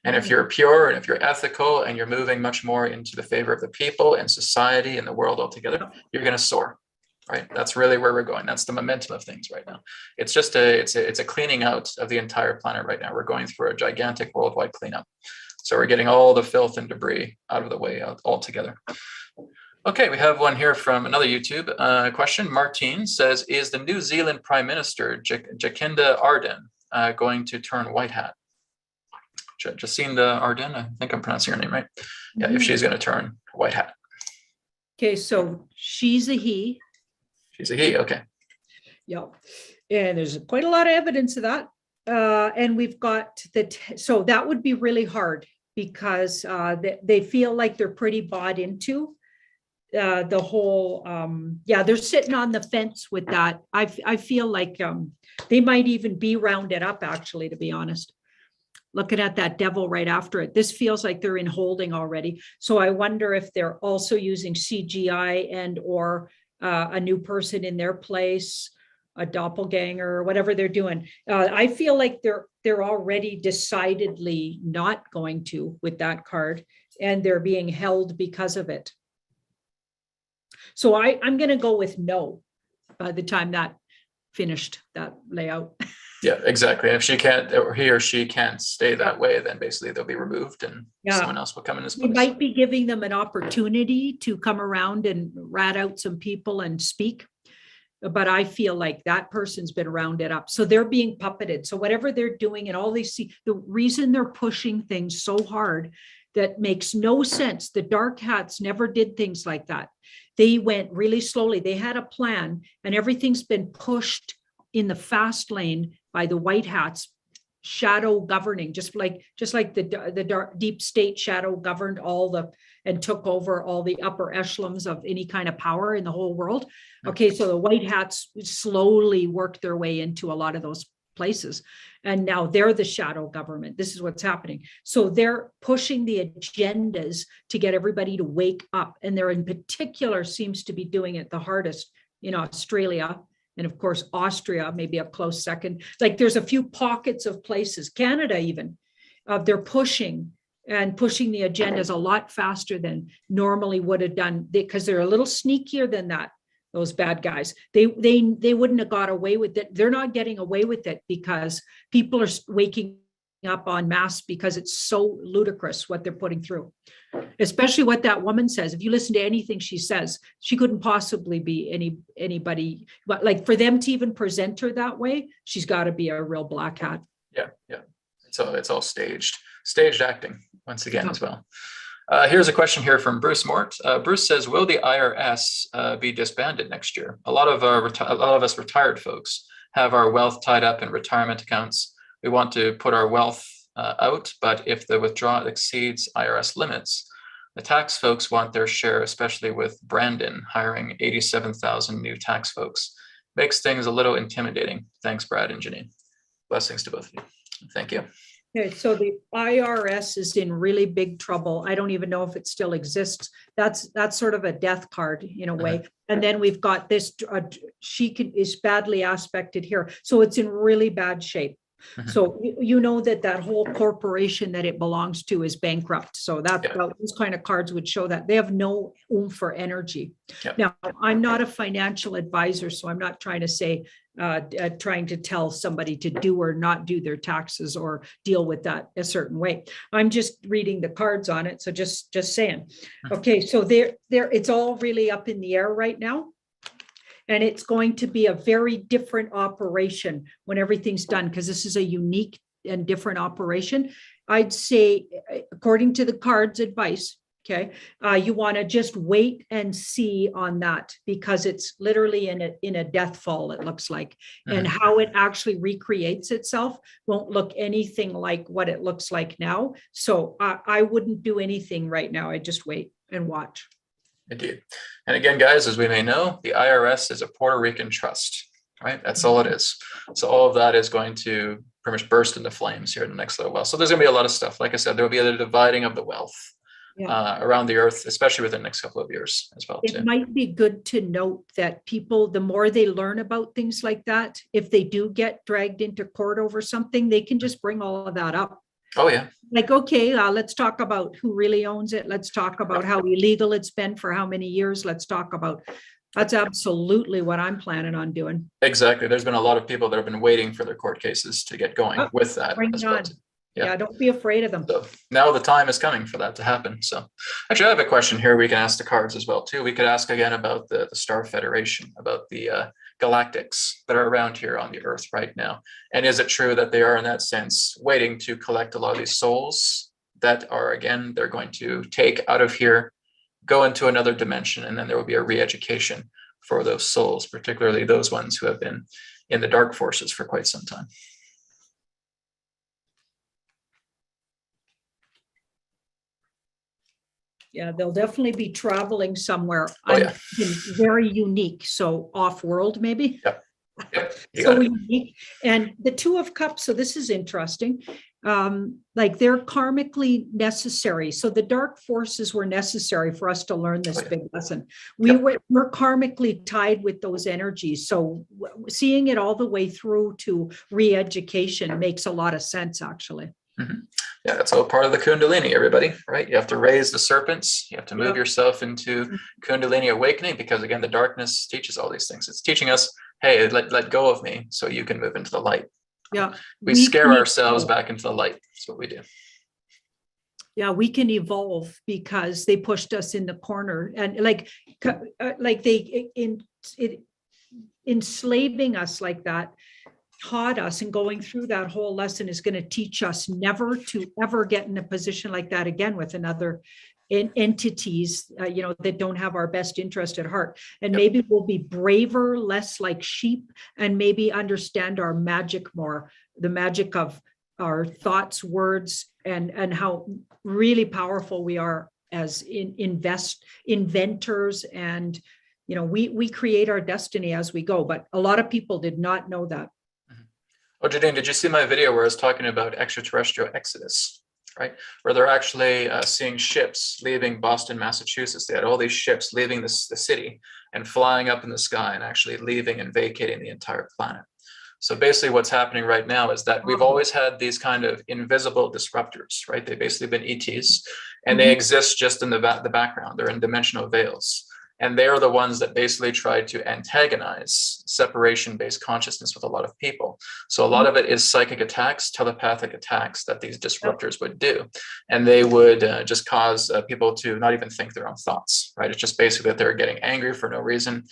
And if you're pure and if you're ethical and you're moving much more into the favor of the people and society and the world altogether, you're going to soar, right? That's really where we're going. That's the momentum of things right now. It's just it's a cleaning out of the entire planet right now. We're going through a gigantic worldwide cleanup. So we're getting all the filth and debris out of the way altogether. Okay, we have one here from another YouTube question. Martine says, is the New Zealand Prime Minister Jacinda Ardern going to turn white hat? Jacinda Ardern, I think I'm pronouncing her name right. Yeah, if she's going to turn white hat. Okay, so she's a he. She's a he, okay. Yeah, and there's quite a lot of evidence of that. And we've got so that would be really hard because they feel like they're pretty bought into the whole, they're sitting on the fence with that. I feel like they might even be rounded up, actually, to be honest. Looking at that devil right after it, this feels like they're in holding already. So I wonder if they're also using CGI and or a new person in their place, a doppelganger, or whatever they're doing. I feel like they're already decidedly not going to with that card, and they're being held because of it. So I'm going to go with no by the time that finished that layout. Yeah, exactly. And if she can't, or he or she can't stay that way, then basically they'll be removed and someone else will come in his We place. might be giving them an opportunity to come around and rat out some people and speak. But I feel like that person's been rounded up. So they're being puppeted. So whatever they're doing and all these, the reason they're pushing things so hard that makes no sense. The dark hats never did things like that. They went really slowly. They had a plan and everything's been pushed in the fast lane by the white hats, shadow governing, just like the dark deep state shadow governed all the and took over all the upper echelons of any kind of power in the whole world. Okay, so the white hats slowly worked their way into a lot of those places. And now they're the shadow government. This is what's happening. So they're pushing the agendas to get everybody to wake up. And they're in particular seems to be doing it the hardest in Australia. And of course, Austria, maybe a close second. Like there's a few pockets of places, Canada even, they're pushing the agendas a lot faster than normally would have done because they're a little sneakier than that. Those bad guys, they wouldn't have got away with it. They're not getting away with it because people are waking up en masse because it's so ludicrous what they're putting through, especially what that woman says. If you listen to anything she says, she couldn't possibly be anybody, but like for them to even present her that way, she's got to be a real black hat. Yeah. It's all staged acting once again as well. Here's a question here from Bruce Mort. Bruce says, will the IRS be disbanded next year? A lot of us retired folks have our wealth tied up in retirement accounts. We want to put our wealth out, but if the withdrawal exceeds IRS limits, the tax folks want their share, especially with Brandon hiring 87,000 new tax folks. Makes things a little intimidating. Thanks, Brad and Janine. Blessings to both of you. Thank you. Okay, so the IRS is in really big trouble. I don't even know if it still exists. That's sort of a death card in a way. And then we've got this, is badly aspected here. So it's in really bad shape. So you know that whole corporation that it belongs to is bankrupt. So those kind of cards would show that they have no oomph for energy. Now, I'm not a financial advisor, so I'm not trying to say, trying to tell somebody to do or not do their taxes or deal with that a certain way. I'm just reading the cards on it. So just saying. Okay, so it's all really up in the air right now. And it's going to be a very different operation when everything's done, because this is a unique and different operation. I'd say, according to the cards advice, okay, you want to just wait and see on that, because it's literally in a death fall, it looks like. And how it actually recreates itself won't look anything like what it looks like now. So I wouldn't do anything right now. I just wait and watch. Indeed. And again, guys, as we may know, the IRS is a Puerto Rican trust, right? That's all it is. So all of that is going to pretty much burst into flames here in the next little while. So there's going to be a lot of stuff. Like I said, there will be a dividing of the wealth around the earth, especially within the next couple of years as well. It might be good to note that people, the more they learn about things like that, if they do get dragged into court over something, they can just bring all of that up. Oh, yeah. Like, okay, let's talk about who really owns it. Let's talk about how illegal it's been for how many years. Let's talk about, that's absolutely what I'm planning on doing. Exactly. There's been a lot of people that have been waiting for their court cases to get going with that. Bring it on. Yeah, don't be afraid of them. So now the time is coming for that to happen. So actually, I have a question here we can ask the cards as well too. We could ask again about the Star Federation, about the galactics that are around here on the Earth right now. And is it true that they are, in that sense, waiting to collect a lot of these souls that are, again, they're going to take out of here, go into another dimension, and then there will be a re-education for those souls, particularly those ones who have been in the dark forces for quite some time. Yeah, they'll definitely be traveling somewhere. Oh, yeah. Very unique. So off-world, maybe. Yep. Yep. So unique. And the Two of Cups. So this is interesting. Like they're karmically necessary. So the dark forces were necessary for us to learn this big lesson. We're karmically tied with those energies. So seeing it all the way through to re-education makes a lot of sense, actually. Mm-hmm. Yeah, that's all part of the Kundalini, everybody, right? You have to raise the serpents. You have to move yourself into Kundalini awakening, because again, the darkness teaches all these things. It's teaching us, hey, let go of me so you can move into the light. Yeah. We scare ourselves back into the light. That's what we do. Yeah, we can evolve because they pushed us in the corner, and like they enslaving us like that taught us, and going through that whole lesson is going to teach us never to ever get in a position like that again with another entities, that don't have our best interest at heart. And maybe we'll be braver, less like sheep, and maybe understand our magic more, the magic of our thoughts, words, and how really powerful we are as inventors. And, we create our destiny as we go. But a lot of people did not know that. Oh, Janine, did you see my video where I was talking about extraterrestrial exodus, right? Where they're actually seeing ships leaving Boston, Massachusetts. They had all these ships leaving the city and flying up in the sky and actually leaving and vacating the entire planet. So basically what's happening right now is that we've always had these kind of invisible disruptors, right? They've basically been ETs, and they exist just in the background. They're in dimensional veils. And they are the ones that basically try to antagonize separation-based consciousness with a lot of people. So a lot of it is psychic attacks, telepathic attacks that these disruptors would do. And they would just cause people to not even think their own thoughts, right? It's just basically that they're getting angry for no reason.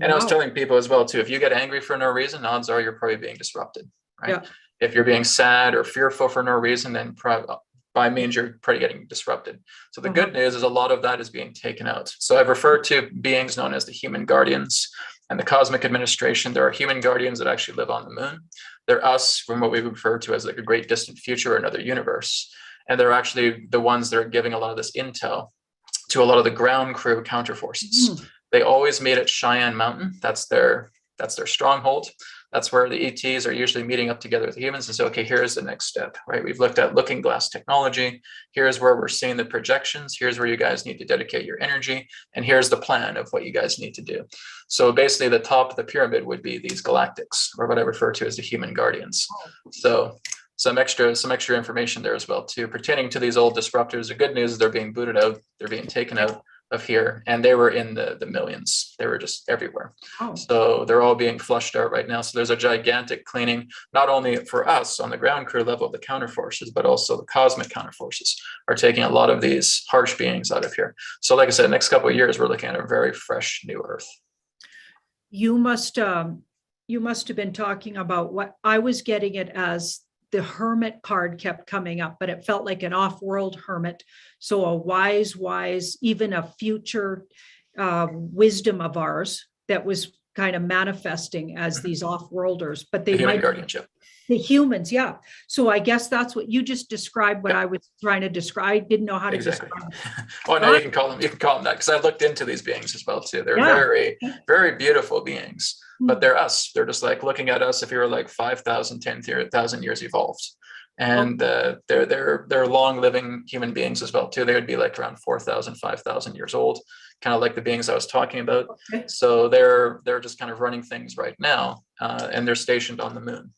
And I was telling people as well, too, if you get angry for no reason, odds are you're probably being disrupted, right? Yeah. If you're being sad or fearful for no reason, then by means you're probably getting disrupted. So the good news is a lot of that is being taken out. So I've referred to beings known as the human guardians and the cosmic administration. There are human guardians that actually live on the moon. They're us from what we refer to as like a great distant future or another universe. And they're actually the ones that are giving a lot of this intel to a lot of the ground crew counterforces. They always meet at Cheyenne Mountain. That's their stronghold. That's where the ETs are usually meeting up together with humans and say, okay, here's the next step, right? We've looked at looking glass technology. Here's where we're seeing the projections. Here's where you guys need to dedicate your energy. And here's the plan of what you guys need to do. So basically the top of the pyramid would be these galactics, or what I refer to as the human guardians. So some extra information there as well too, pertaining to these old disruptors. The good news is they're being booted out. They're being taken out of here, and they were in the millions. They were just everywhere. So they're all being flushed out right now. So there's a gigantic cleaning, not only for us on the ground crew level of the counterforces, but also the cosmic counterforces are taking a lot of these harsh beings out of here. So like I said, next couple of years, we're looking at a very fresh new Earth. You must have been talking about what I was getting it as. The hermit card kept coming up, but it felt like an off-world hermit. So a wise, even a future wisdom of ours that was kind of manifesting as these off-worlders, but they might guardianship. The humans, yeah. So I guess that's what you just described. What I was trying to describe. I didn't know how to describe. Oh no, you can call them that, because I looked into these beings as well too. They're very, very beautiful beings. But they're us. They're just like looking at us if you were like 5,000, 10,000 years evolved. And they're long living human beings as well too. They would be like around 4,000, 5,000 years old, kind of like the beings I was talking about. So they're just kind of running things right now, and they're stationed on the moon.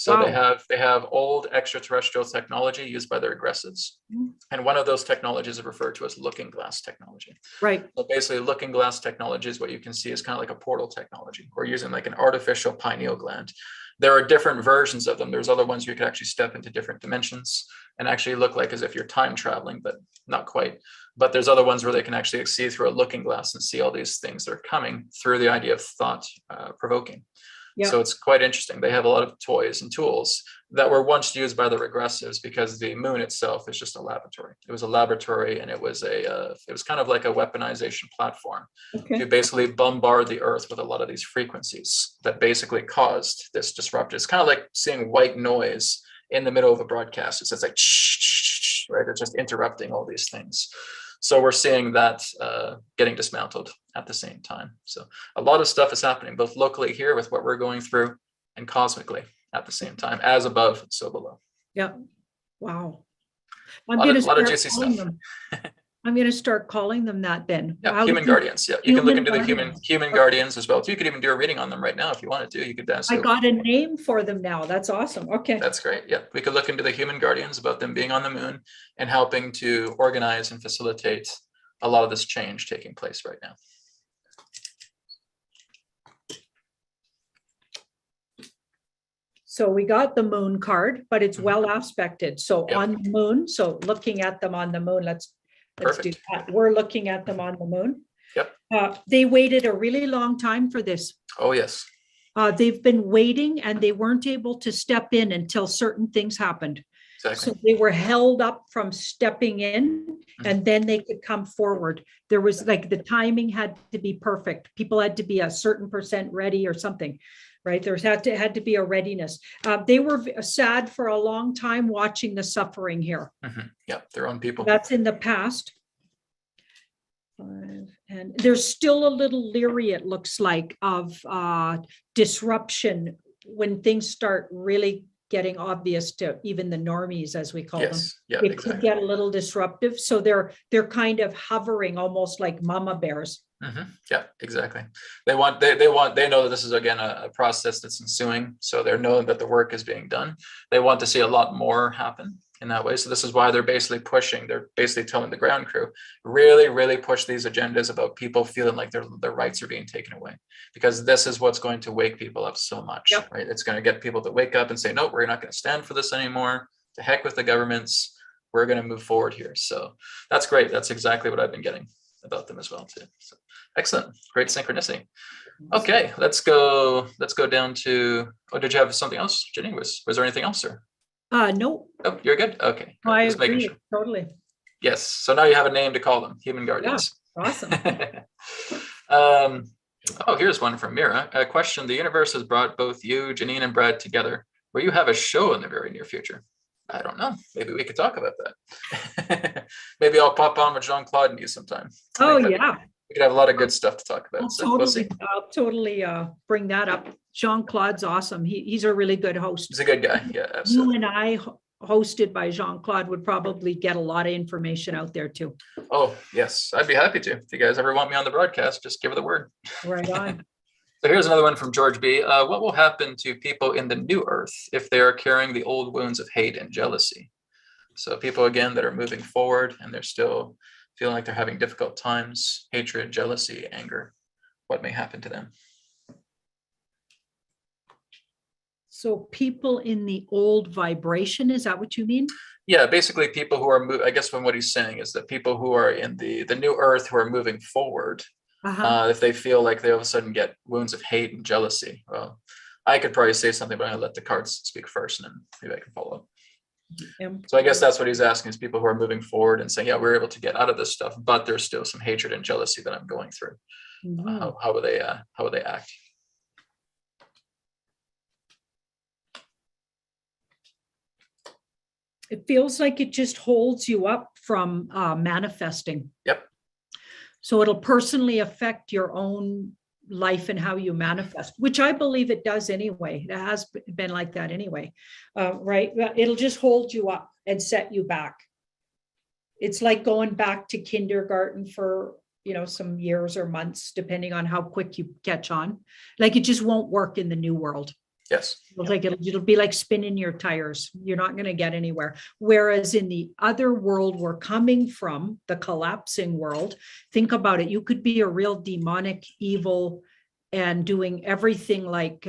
So Wow. they have old extraterrestrial technology used by the regressives. Mm. And one of those technologies is referred to as looking glass technology. Right. So basically looking glass technology is what you can see is kind of like a portal technology. We're using like an artificial pineal gland. There are different versions of them. There's other ones where you could actually step into different dimensions and actually look like as if you're time traveling, but not quite. But there's other ones where they can actually see through a looking glass and see all these things that are coming through the idea of thought provoking. Yeah. So it's quite interesting. They have a lot of toys and tools that were once used by the regressives because the moon itself is just a laboratory. It was a laboratory, and it was kind of like a weaponization platform to Okay. basically bombard the Earth with a lot of these frequencies that basically caused this disruption. It's kind of like seeing white noise in the middle of a broadcast. It's just like right. It's just interrupting all these things. So we're seeing that getting dismantled at the same time. So a lot of stuff is happening both locally here with what we're going through and cosmically at the same time, as above, so below. Yeah. Wow. A I'm lot going to of start juicy calling stuff. them. I'm going to start calling them that then. Yeah, How human did you- guardians. Yeah, you can look Human into the guardians. human guardians as well. You could even do a reading on them right now if you wanted to. You could ask. I got a name for them now. That's awesome. Okay. That's great. Yeah, we could look into the human guardians about them being on the moon and helping to organize and facilitate a lot of this change taking place right now. So we got the moon card, but it's Mhm. well aspected. So Yep. on the moon, so looking at them on the moon, let's do Perfect. that. We're looking at them on the moon. Yep. They waited a really long time for this. Oh, yes. They've been waiting and they weren't able to step in until certain things happened. Exactly. So they were held up from stepping in and then they could come forward. There was like the timing had to be perfect. People had to be a certain percent ready or something, right? There's had to be a readiness. They were sad for a long time watching the suffering here. Yeah, their own people. That's in the past. And there's still a little leery, it looks like, of disruption when things start really getting obvious to even the normies, as we call them. Yes. Yeah, It could exactly. get a little disruptive. So they're kind of hovering almost like mama bears. Yeah, exactly. They know that this is again a process that's ensuing. So they're knowing that the work is being done. They want to see a lot more happen in that way. So this is why they're basically pushing. They're basically telling the ground crew, really, really push these agendas about people feeling like their rights are being taken away, because this is what's going to wake people up so much, Yep. right? It's going to get people to wake up and say, no, we're not going to stand for this anymore. To heck with the governments. We're going to move forward here. So that's great. That's exactly what I've been getting about them as well too. So excellent. Great synchronicity. Okay, let's go down to, oh, did you have something else, Janine? Was there anything else, sir? No. Oh, you're good. Okay. I Just making agree, sure. totally. Yes. So now you have a name to call them, human guardians. Awesome. Oh, here's one from Mira. A question: the universe has brought both you, Janine, and Brad together. Will you have a show in the very near future? I don't know. Maybe we could talk about that. Maybe I'll pop on with Jean-Claude and you sometime. Oh, yeah. We could have a lot of good stuff to talk about. I'll totally bring that up. Jean-Claude's awesome. He's a really good host. He's a good guy. Yeah, You absolutely. and I, hosted by Jean-Claude, would probably get a lot of information out there too. Oh, yes. I'd be happy to. If you guys ever want me on the broadcast, just give it the word. Right on. So here's another one from George B. What will happen to people in the new earth if they are carrying the old wounds of hate and jealousy? So people, again, that are moving forward and they're still feeling like they're having difficult times, hatred, jealousy, anger, what may happen to them? So people in the old vibration, is that what you mean? Yeah, basically people who are, I guess from what he's saying is that people who are in the new earth who are moving forward, if they feel like they all of a sudden get wounds of hate and jealousy, well, I could probably say something, but I'm gonna let the cards speak first and then maybe I can follow up. So I guess that's what he's asking, is people who are moving forward and saying, yeah, we're able to get out of this stuff, but there's still some hatred and jealousy that I'm going through. How would they act? It feels like it just holds you up from manifesting. Yep. So it'll personally affect your own life and how you manifest, which I believe it does anyway. It has been like that anyway, right? It'll just hold you up and set you back. It's like going back to kindergarten for, some years or months, depending on how quick you catch on. Like it just won't work in the new world. Yes. Like it'll be like spinning your tires. You're not going to get anywhere. Whereas in the other world we're coming from, the collapsing world, think about it. You could be a real demonic, evil, and doing everything like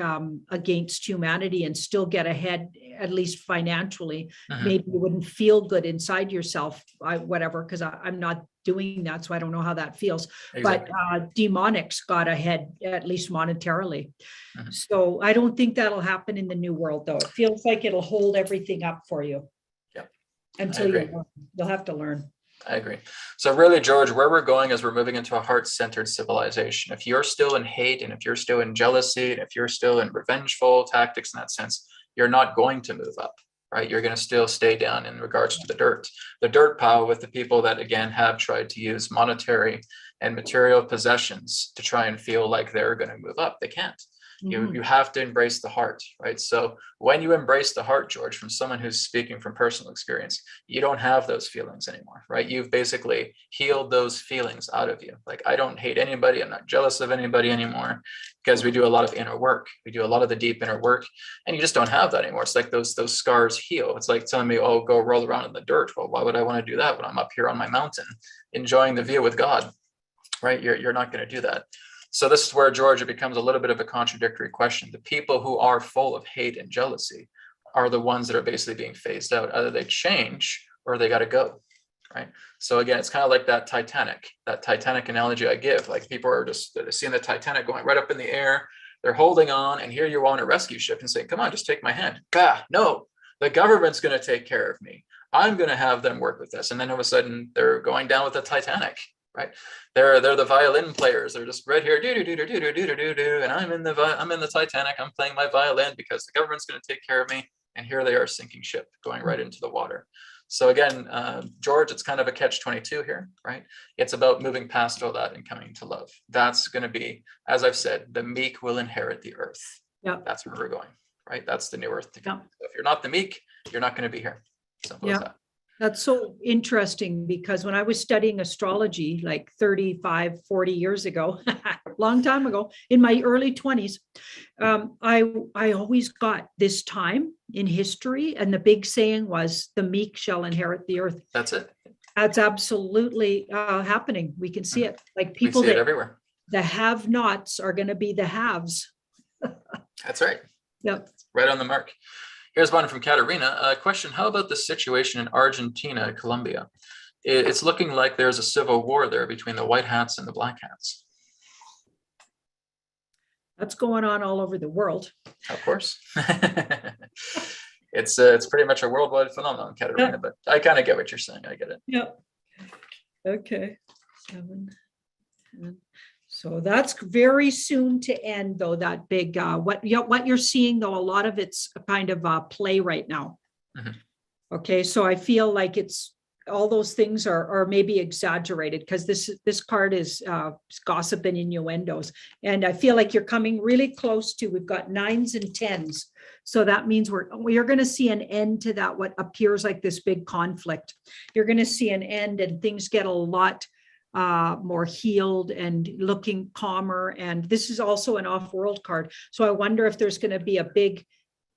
against humanity and still get ahead, at least financially. Mhm. Maybe you wouldn't feel good inside yourself, whatever, because I'm not doing that, so I don't know how that feels. Exactly. But demonics got ahead, at least monetarily. Mhm. So I don't think that'll happen in the new world, though. It feels like it'll hold everything up for you. Yep. Until you'll have to learn. I agree. So really, George, where we're going is we're moving into a heart-centered civilization. If you're still in hate and if you're still in jealousy and if you're still in revengeful tactics in that sense, you're not going to move up, right? You're going to still stay down in regards to the dirt pile with the people that, again, have tried to use monetary and material possessions to try and feel like they're going to move up. They can't. You have to embrace the heart, right? So when you embrace the heart, George, from someone who's speaking from personal experience, you don't have those feelings anymore, right? You've basically healed those feelings out of you. Like, I don't hate anybody. I'm not jealous of anybody anymore, because we do a lot of inner work. We do a lot of the deep inner work, and you just don't have that anymore. It's like those scars heal. It's like telling me, oh, go roll around in the dirt. Well, why would I want to do that when I'm up here on my mountain enjoying the view with God, right? You're not going to do that. So this is where, George, it becomes a little bit of a contradictory question. The people who are full of hate and jealousy are the ones that are basically being phased out. Either they change or they got to go, right? So again, it's kind of like that Titanic analogy I give. Like, people are just seeing the Titanic going right up in the air. They're holding on, and here you're on a rescue ship and saying, come on, just take my hand. Bah, no, the government's going to take care of me. I'm going to have them work with this. And then all of a sudden they're going down with the Titanic. Right, they're the violin players. They're just right here, do do do do do do do do do, and I'm in the Titanic. I'm playing my violin because the government's going to take care of me. And here they are, sinking ship, going right into the water. So again, George, it's kind of a catch-22 here, right? It's about moving past all that and coming to love. That's going to be, as I've said, the meek will inherit the earth. Yeah, that's where we're going, right? That's the new earth to come. Yeah. So if you're not the meek, you're not going to be here. Simple as that. That's so interesting, because when I was studying astrology like 35, 40 years ago, long time ago, in my early 20s, I always got this time in history, and the big saying was, the meek shall inherit the earth. That's it. That's absolutely happening. We can see it. Like, people we see it that everywhere. The have-nots are going to be the haves. That's right. Yep. Right on the mark. Here's one from Katerina. A question: how about the situation in Argentina, Colombia? It's looking like there's a civil war there between the white hats and the black hats. That's going on all over the world. Of course. It's pretty much a worldwide phenomenon, Katerina, but I kind of get what you're saying. I get it. Yep. Okay. 7, 10. So that's very soon to end, though, that big, what you're seeing, though, a lot of it's a kind of play right now. Mhm. Okay, so I feel like it's all those things are maybe exaggerated, because this card is gossip and innuendos. And I feel like you're coming really close to, we've got 9s and 10s. So that means we're going to see an end to that, what appears like this big conflict. You're going to see an end, and things get a lot more healed and looking calmer. And this is also an off-world card. So I wonder if there's going to be a big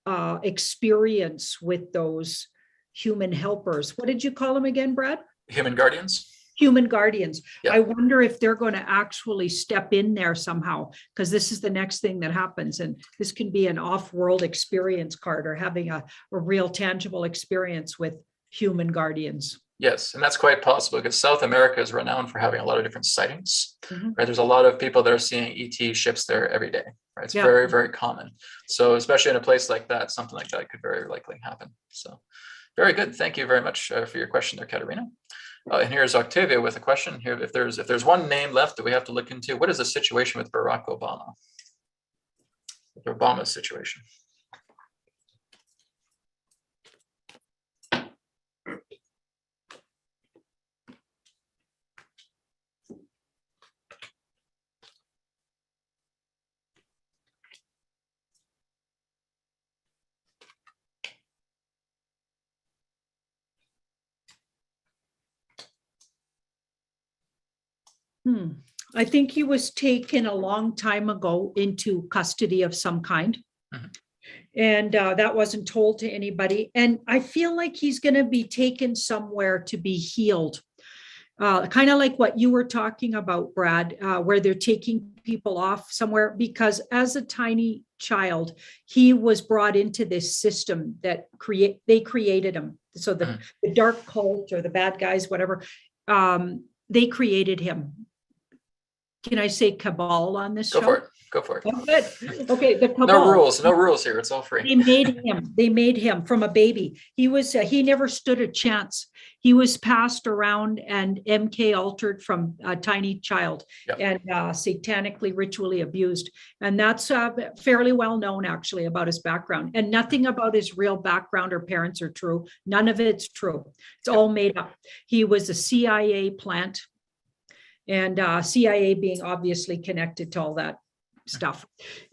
experience with those human helpers. What did you call them again, Brad? Human guardians. Human guardians. Yeah. I wonder if they're going to actually step in there somehow, because this is the next thing that happens. And this can be an off-world experience card, or having a real tangible experience with human guardians. Yes, and that's quite possible, because South America is renowned for having a lot of different sightings. Mhm. Right? There's a lot of people that are seeing ET ships there every day. Right? It's very, very common. So especially in a place like that, something like that could very likely happen. So very good. Thank you very much for your question there, Katerina. And here's Octavia with a question here. If there's one name left that we have to look into, what is the situation with Barack Obama? With Obama's situation. I think he was taken a long time ago into custody of some kind. Mhm. And that wasn't told to anybody. And I feel like he's going to be taken somewhere to be healed. Kind of like what you were talking about, Brad, where they're taking people off somewhere, because as a tiny child, he was brought into this system that they created him. So the dark cult or the bad guys, whatever, they created him. Can I say cabal on this Go show? for it. Go for it. Oh, good. Okay, the cabal. No rules here. It's all free. They made him from a baby. He never stood a chance. He was passed around and MK altered from a tiny child. Yep. And satanically, ritually abused. And that's fairly well known actually about his background. And nothing about his real background or parents are true. None of it's true. It's all made up. He was a CIA plant, and CIA being obviously connected to all that stuff.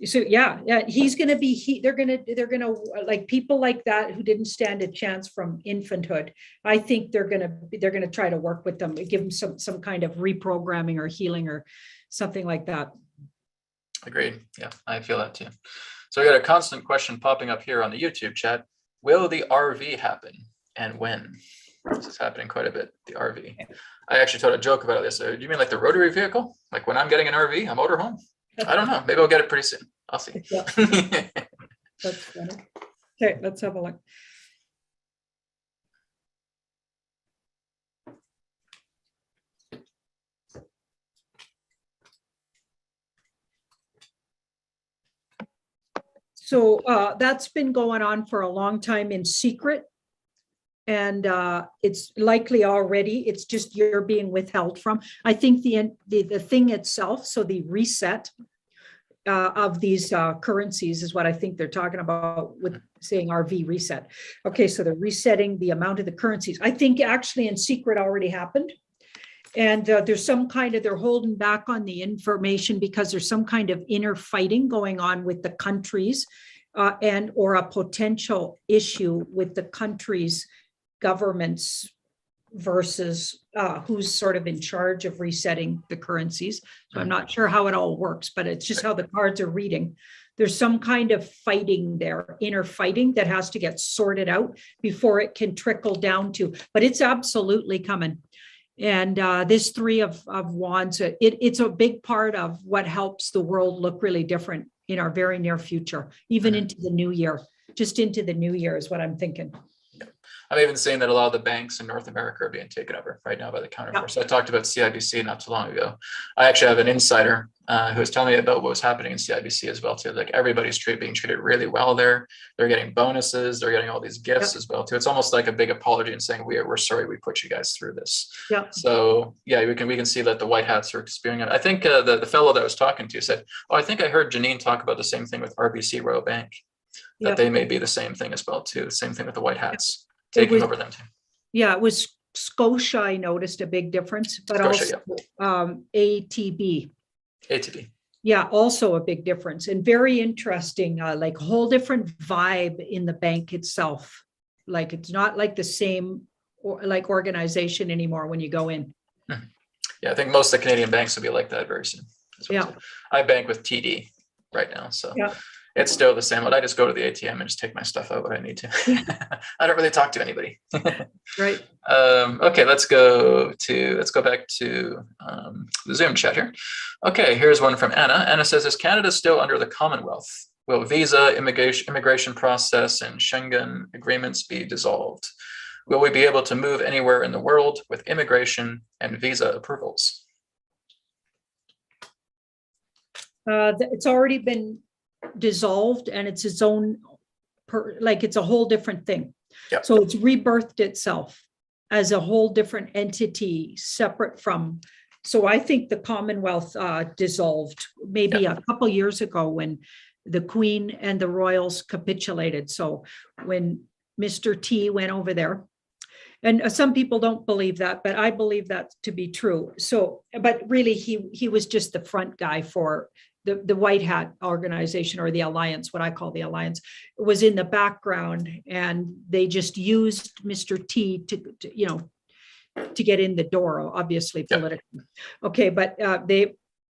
So yeah, he's going to be, they're going to like people like that who didn't stand a chance from infanthood. I think they're going to try to work with them, give them some kind of reprogramming or healing or something like that. Agreed. Yeah, I feel that too. So we got a constant question popping up here on the YouTube chat. Will the RV happen and when? This is happening quite a bit, the RV. I actually told a joke about this. Do you mean like the rotary vehicle? Like when I'm getting an RV, a motorhome? I don't know. Maybe I'll get it pretty soon. I'll see. Yeah. That's funny. Okay, let's have a look. So that's been going on for a long time in secret. And it's likely already, it's just you're being withheld from. I think the thing itself, so the reset of these currencies is what I think they're talking about with saying RV reset. Okay, so they're resetting the amount of the currencies. I think actually in secret already happened. And there's some kind of, they're holding back on the information because there's some kind of inner fighting going on with the countries and or a potential issue with the countries' governments versus who's sort of in charge of resetting the currencies. So I'm not sure how it all works, but it's just how the cards are reading. There's some kind of fighting there, inner fighting that has to get sorted out before it can trickle down to, but it's absolutely coming. And this Three of Wands, it's a big part of what helps the world look really different in our very near future, even into the new year. Just into the new year is what I'm thinking. I'm even seeing that a lot of the banks in North America are being taken over right now by the counterforce. I talked about CIBC not too long ago. I actually have an insider who was telling me about what was happening in CIBC as well too. Like everybody's being treated really well there. They're getting bonuses. They're getting all these gifts as well too. It's almost like a big apology and saying we're sorry we put you guys through this. Yeah. So yeah, we can see that the white hats are experiencing it. I think the fellow that I was talking to said, "Oh, I think I heard Janine talk about the same thing with RBC Royal Bank. That they may be the same thing as well too. Same thing with the white hats." Taking over them too. Yeah, it was Scotia. I noticed a big difference, but Scotia, also ATB. Yeah, also a big difference and very interesting. Like a whole different vibe in the bank itself. Like it's not like the same organization anymore when you go in. Yeah, I think most of the Canadian banks will be like that very soon. Well, I bank with TD right now, so. Yeah. It's still the same. But I just go to the ATM and just take my stuff out when I need to. I don't really talk to anybody. Right. Okay, let's go back to the Zoom chat here. Okay, here's one from Anna. Anna says, "Is Canada still under the Commonwealth? Will visa, immigration process, and Schengen agreements be dissolved? Will we be able to move anywhere in the world with immigration and visa approvals?" It's already been dissolved and it's its own it's a whole different thing. Yep. So it's rebirthed itself as a whole different entity separate from, so I think the Commonwealth dissolved maybe a couple years ago when the Queen and the Royals capitulated. So when Mr. T went over there, and some people don't believe that, but I believe that to be true. So, but really he was just the front guy for the White Hat organization, or the alliance, what I call the alliance, was in the background, and they just used Mr. T to get in the door, obviously politically. Okay, but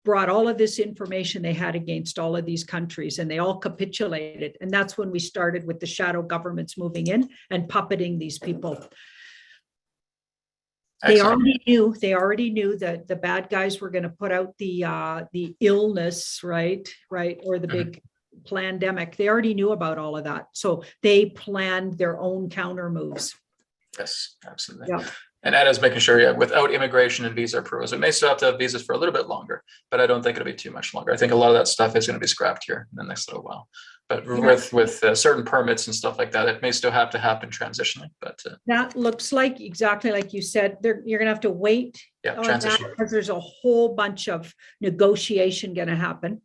brought all of this information they had against all of these countries, and they all capitulated. And that's when we started with the shadow governments moving in and puppeting these people. Excellent. They already knew that the bad guys were going to put out the illness, right, or the big pandemic. They already knew about all of that, so they planned their own counter moves. Yes, absolutely. Yeah. And that is making sure, without immigration and visa approvals, we may still have to have visas for a little bit longer, but I don't think it'll be too much longer. I think a lot of that stuff is going to be scrapped here in the next little while. But with certain permits and stuff like that, it may still have to happen transitionally. But that looks like exactly like you said. You're going to have to wait on transition, that because there's a whole bunch of negotiation going to happen,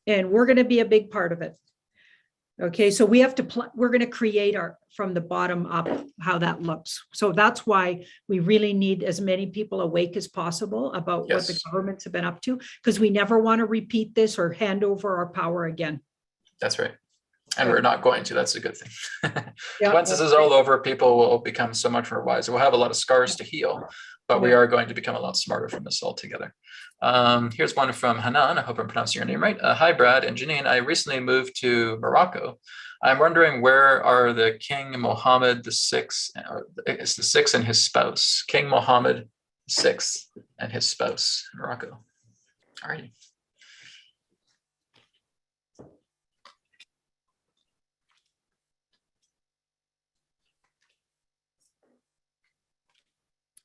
and we're going to be a big part of it. Okay, so we have to, we're going to create from the bottom up how that looks. So that's why we really need as many people awake as possible about what the governments have been up to, because we never want to repeat this or hand over our power again. That's right. And we're not going to. That's a good thing. Yeah, once this is all over, people will become so much more wise. We'll have a lot of scars to heal, but we are going to become a lot smarter from this all together. Here's one from Hanan. I hope I'm pronouncing your name right. Hi, Brad and Janine. I recently moved to Morocco. I'm wondering, where are the King Mohammed VI, it's the sixth and his spouse, King Mohammed VI and his spouse in Morocco. All right.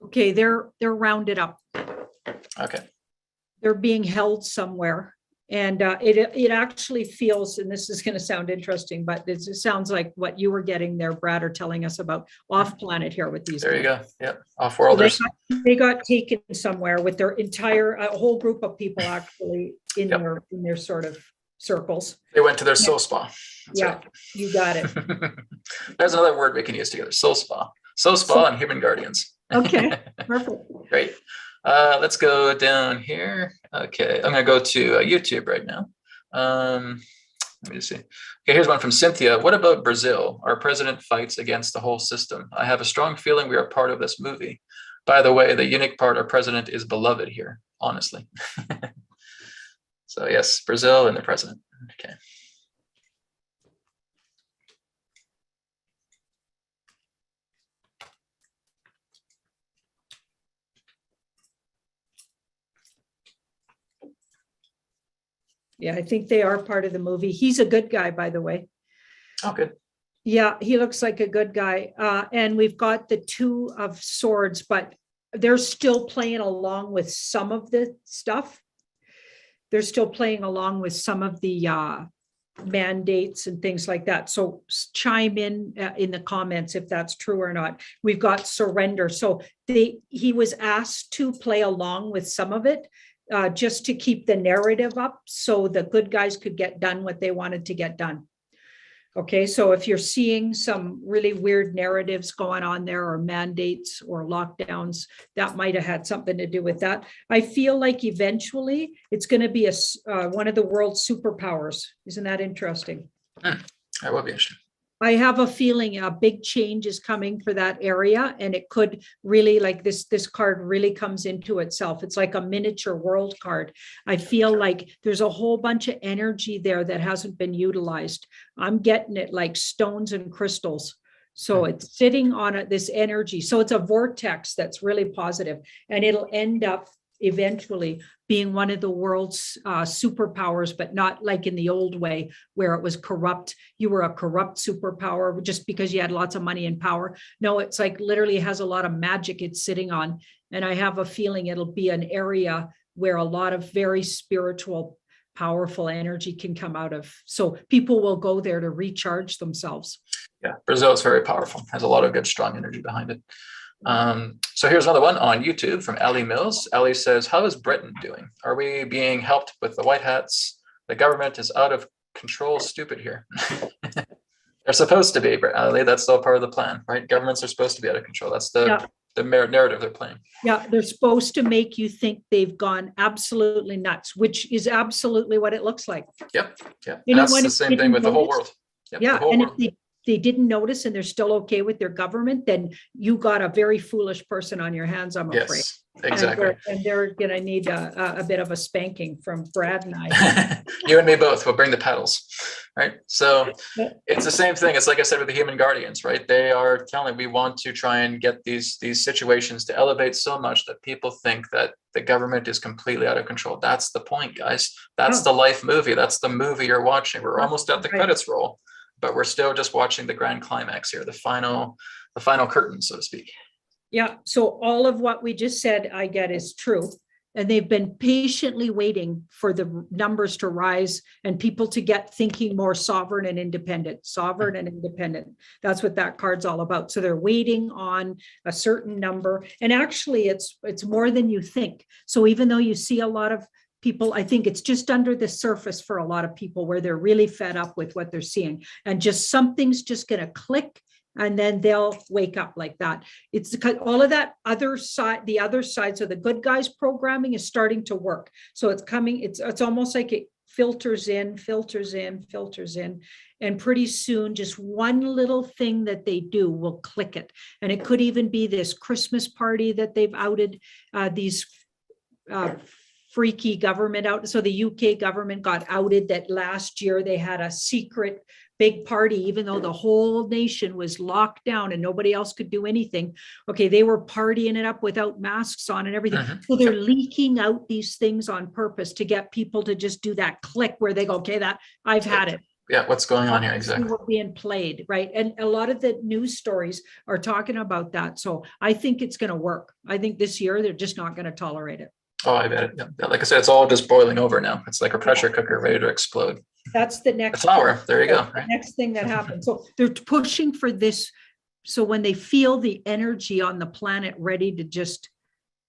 Okay, they're rounded up. Okay. They're being held somewhere, and it actually feels, and this is going to sound interesting, but it sounds like what you were getting there, Brad, or telling us about off planet here with these. There you go. Yeah, off-worlders. So they got taken somewhere with their entire a whole group of people actually in their sort of circles. They went to their soul spa. That's right. You got it. There's another word we can use together: soul spa. Soul spa and human guardians. Okay, perfect. Great. Let's go down here. Okay, I'm going to go to YouTube right now. Let me just see. Okay, here's one from Cynthia. What about Brazil? Our president fights against the whole system. I have a strong feeling we are part of this movie. By the way, the unique part, our president is beloved here, honestly. So yes, Brazil and the president. Okay. Yeah, I think they are part of the movie. He's a good guy, by the way. Oh, good. Yeah, he looks like a good guy. And we've got the Two of Swords, but they're still playing along with some of the stuff. They're still playing along with some of the mandates and things like that. So chime in the comments if that's true or not. We've got surrender. So he was asked to play along with some of it, just to keep the narrative up so the good guys could get done what they wanted to get done. Okay, so if you're seeing some really weird narratives going on there, or mandates or lockdowns, that might have had something to do with that. I feel like eventually it's going to be one of the world's superpowers. Isn't that interesting? That will be interesting. I have a feeling a big change is coming for that area, and it could really, like this card really comes into itself. It's like a miniature world card. I feel like there's a whole bunch of energy there that hasn't been utilized. I'm getting it like stones and crystals. So it's sitting on this energy. So it's a vortex that's really positive, and it'll end up eventually being one of the world's superpowers, but not like in the old way where it was corrupt. You were a corrupt superpower just because you had lots of money and power. No, it's like literally has a lot of magic it's sitting on. And I have a feeling it'll be an area where a lot of very spiritual, powerful energy can come out of. So people will go there to recharge themselves. Yeah, Brazil is very powerful, has a lot of good, strong energy behind it. So here's another one on YouTube from Ellie Mills. Ellie says, how is Britain doing? Are we being helped with the white hats? The government is out of control, stupid here. They're supposed to be, Ellie. That's still part of the plan, right? Governments are supposed to be out of control. That's the narrative they're playing. Yeah, they're supposed to make you think they've gone absolutely nuts, which is absolutely what it looks like. Yep. And that's the same thing with the whole world. Yep, yeah, and world. If they didn't notice and they're still okay with their government, then you got a very foolish person on your hands, I'm afraid. Exactly. And they're gonna need a bit of a spanking from Brad and I. You and me both. We'll bring the paddles, right? So it's the same thing. It's like I said with the human guardians, right? They are telling we want to try and get these situations to elevate so much that people think that the government is completely out of control. That's the point, guys. That's the life movie. That's the movie you're watching. We're almost at the credits roll, but we're still just watching the grand climax here, the final curtain, so to speak. Yeah, so all of what we just said, I get is true. And they've been patiently waiting for the numbers to rise and people to get thinking more sovereign and independent, sovereign and independent. That's what that card's all about. So they're waiting on a certain number. And actually it's more than you think. So even though you see a lot of people, I think it's just under the surface for a lot of people where they're really fed up with what they're seeing. And just something's just going to click. And then they'll wake up like that. It's because all of that other side, the other side. So the good guys programming is starting to work. So it's coming, it's almost like it filters in. And pretty soon, just one little thing that they do will click it. And it could even be this Christmas party that they've outed these freaky government out. So the UK government got outed that last year they had a secret big party, even though the whole nation was locked down and nobody else could do anything. Okay, they were partying it up without masks on and everything. So they're leaking out these things on purpose to get people to just do that click where they go, okay, that I've had it. Yeah, what's going on here? Exactly. We're being played, right? And a lot of the news stories are talking about that. So I think it's going to work. I think this year they're just not going to tolerate it. Oh, I bet it. Yeah. Like I said, it's all just boiling over now. It's like a pressure cooker ready to explode. That's the next flour. There you go. Right? Next thing that happens. So they're pushing for this. So when they feel the energy on the planet ready to just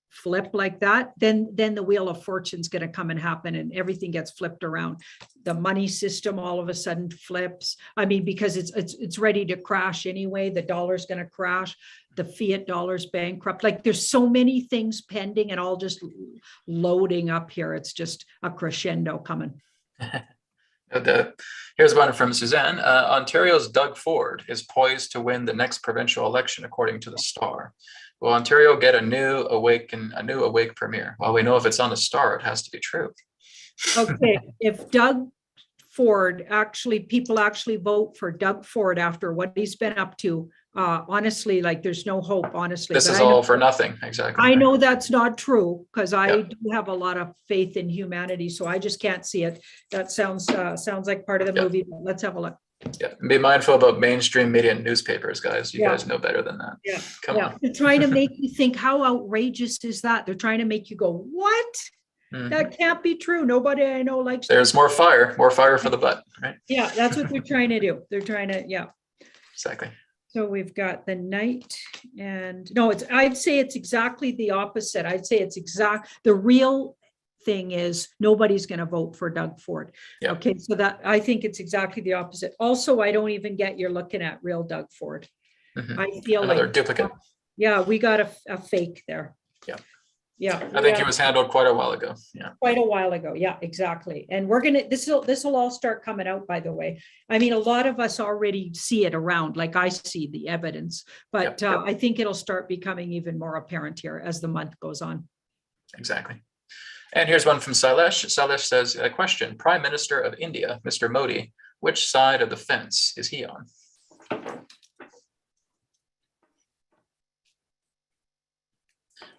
flip like that, then the wheel of fortune's going to come and happen and everything gets flipped around. The money system all of a sudden flips. I mean, because it's ready to crash anyway. The dollar's going to crash. The fiat dollar's bankrupt. Like there's so many things pending and all just loading up here. It's just a crescendo coming. Here's one from Suzanne. Ontario's Doug Ford is poised to win the next provincial election, according to the Star. Will Ontario get a new awake premier? Well, we know if it's on the Star, it has to be true. Okay, if Doug Ford people actually vote for Doug Ford after what he's been up to, honestly, like there's no hope, honestly. This is all for nothing. Exactly. I know that's not true because I do have a lot of faith in humanity, so I just can't see it. That sounds like part of the movie. But let's have a look. Yeah, and be mindful about mainstream media and newspapers, guys. You guys know better than that. Yeah, come on. They're trying to make you think, how outrageous is that? They're trying to make you go, what? That can't be true. Nobody I know likes. There's more fire for the butt, right? Yeah, that's what they're trying to do. They're trying to, Exactly. So we've got the Knight and no, I'd say it's exactly the opposite. I'd say it's the real thing is nobody's going to vote for Doug Ford. Yep. Okay. So that I think it's exactly the opposite. Also, I don't even get you're looking at real Doug Ford. I feel another like duplicate. Yeah, we got a fake there. Yeah. Yeah. I think it was handled quite a while ago. Yeah. Quite a while ago. Yeah, exactly. And we're going to, this will all start coming out, by the way. I mean, a lot of us already see it around, like I see the evidence, but I think it'll start becoming even more apparent here as the month goes on. Exactly. And here's one from Sailesh. Sailesh says, a question, Prime Minister of India, Mr. Modi, which side of the fence is he on?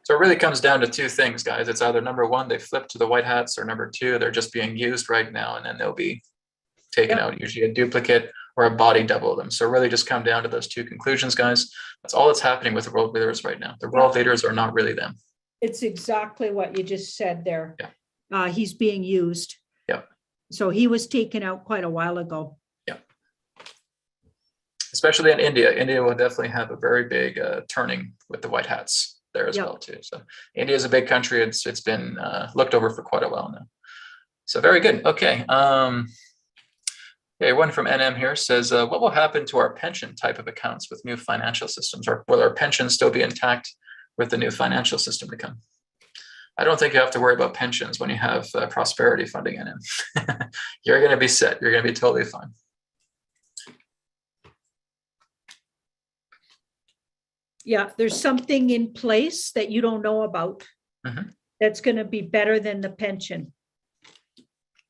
So it really comes down to two things, guys. It's either number one, they flip to the white hats, or number two, they're just being used right now, and then they'll be taken out, usually a duplicate or a body double of them. So really just come down to those two conclusions, guys. That's all that's happening with the world leaders right now. The world leaders are not really them. It's exactly what you just said there. Yeah. He's being used. Yeah. So he was taken out quite a while ago. Yeah. Especially in India. India will definitely have a very big turning with the white hats there as well too. So India is a big country. It's been looked over for quite a while now. So very good. Okay. One from NM here says, what will happen to our pension type of accounts with new financial systems, or will our pensions still be intact with the new financial system to come? I don't think you have to worry about pensions when you have prosperity funding in it. You're going to be set. You're going to be totally fine. Yeah, there's something in place that you don't know about. Mhm. that's going to be better than the pension.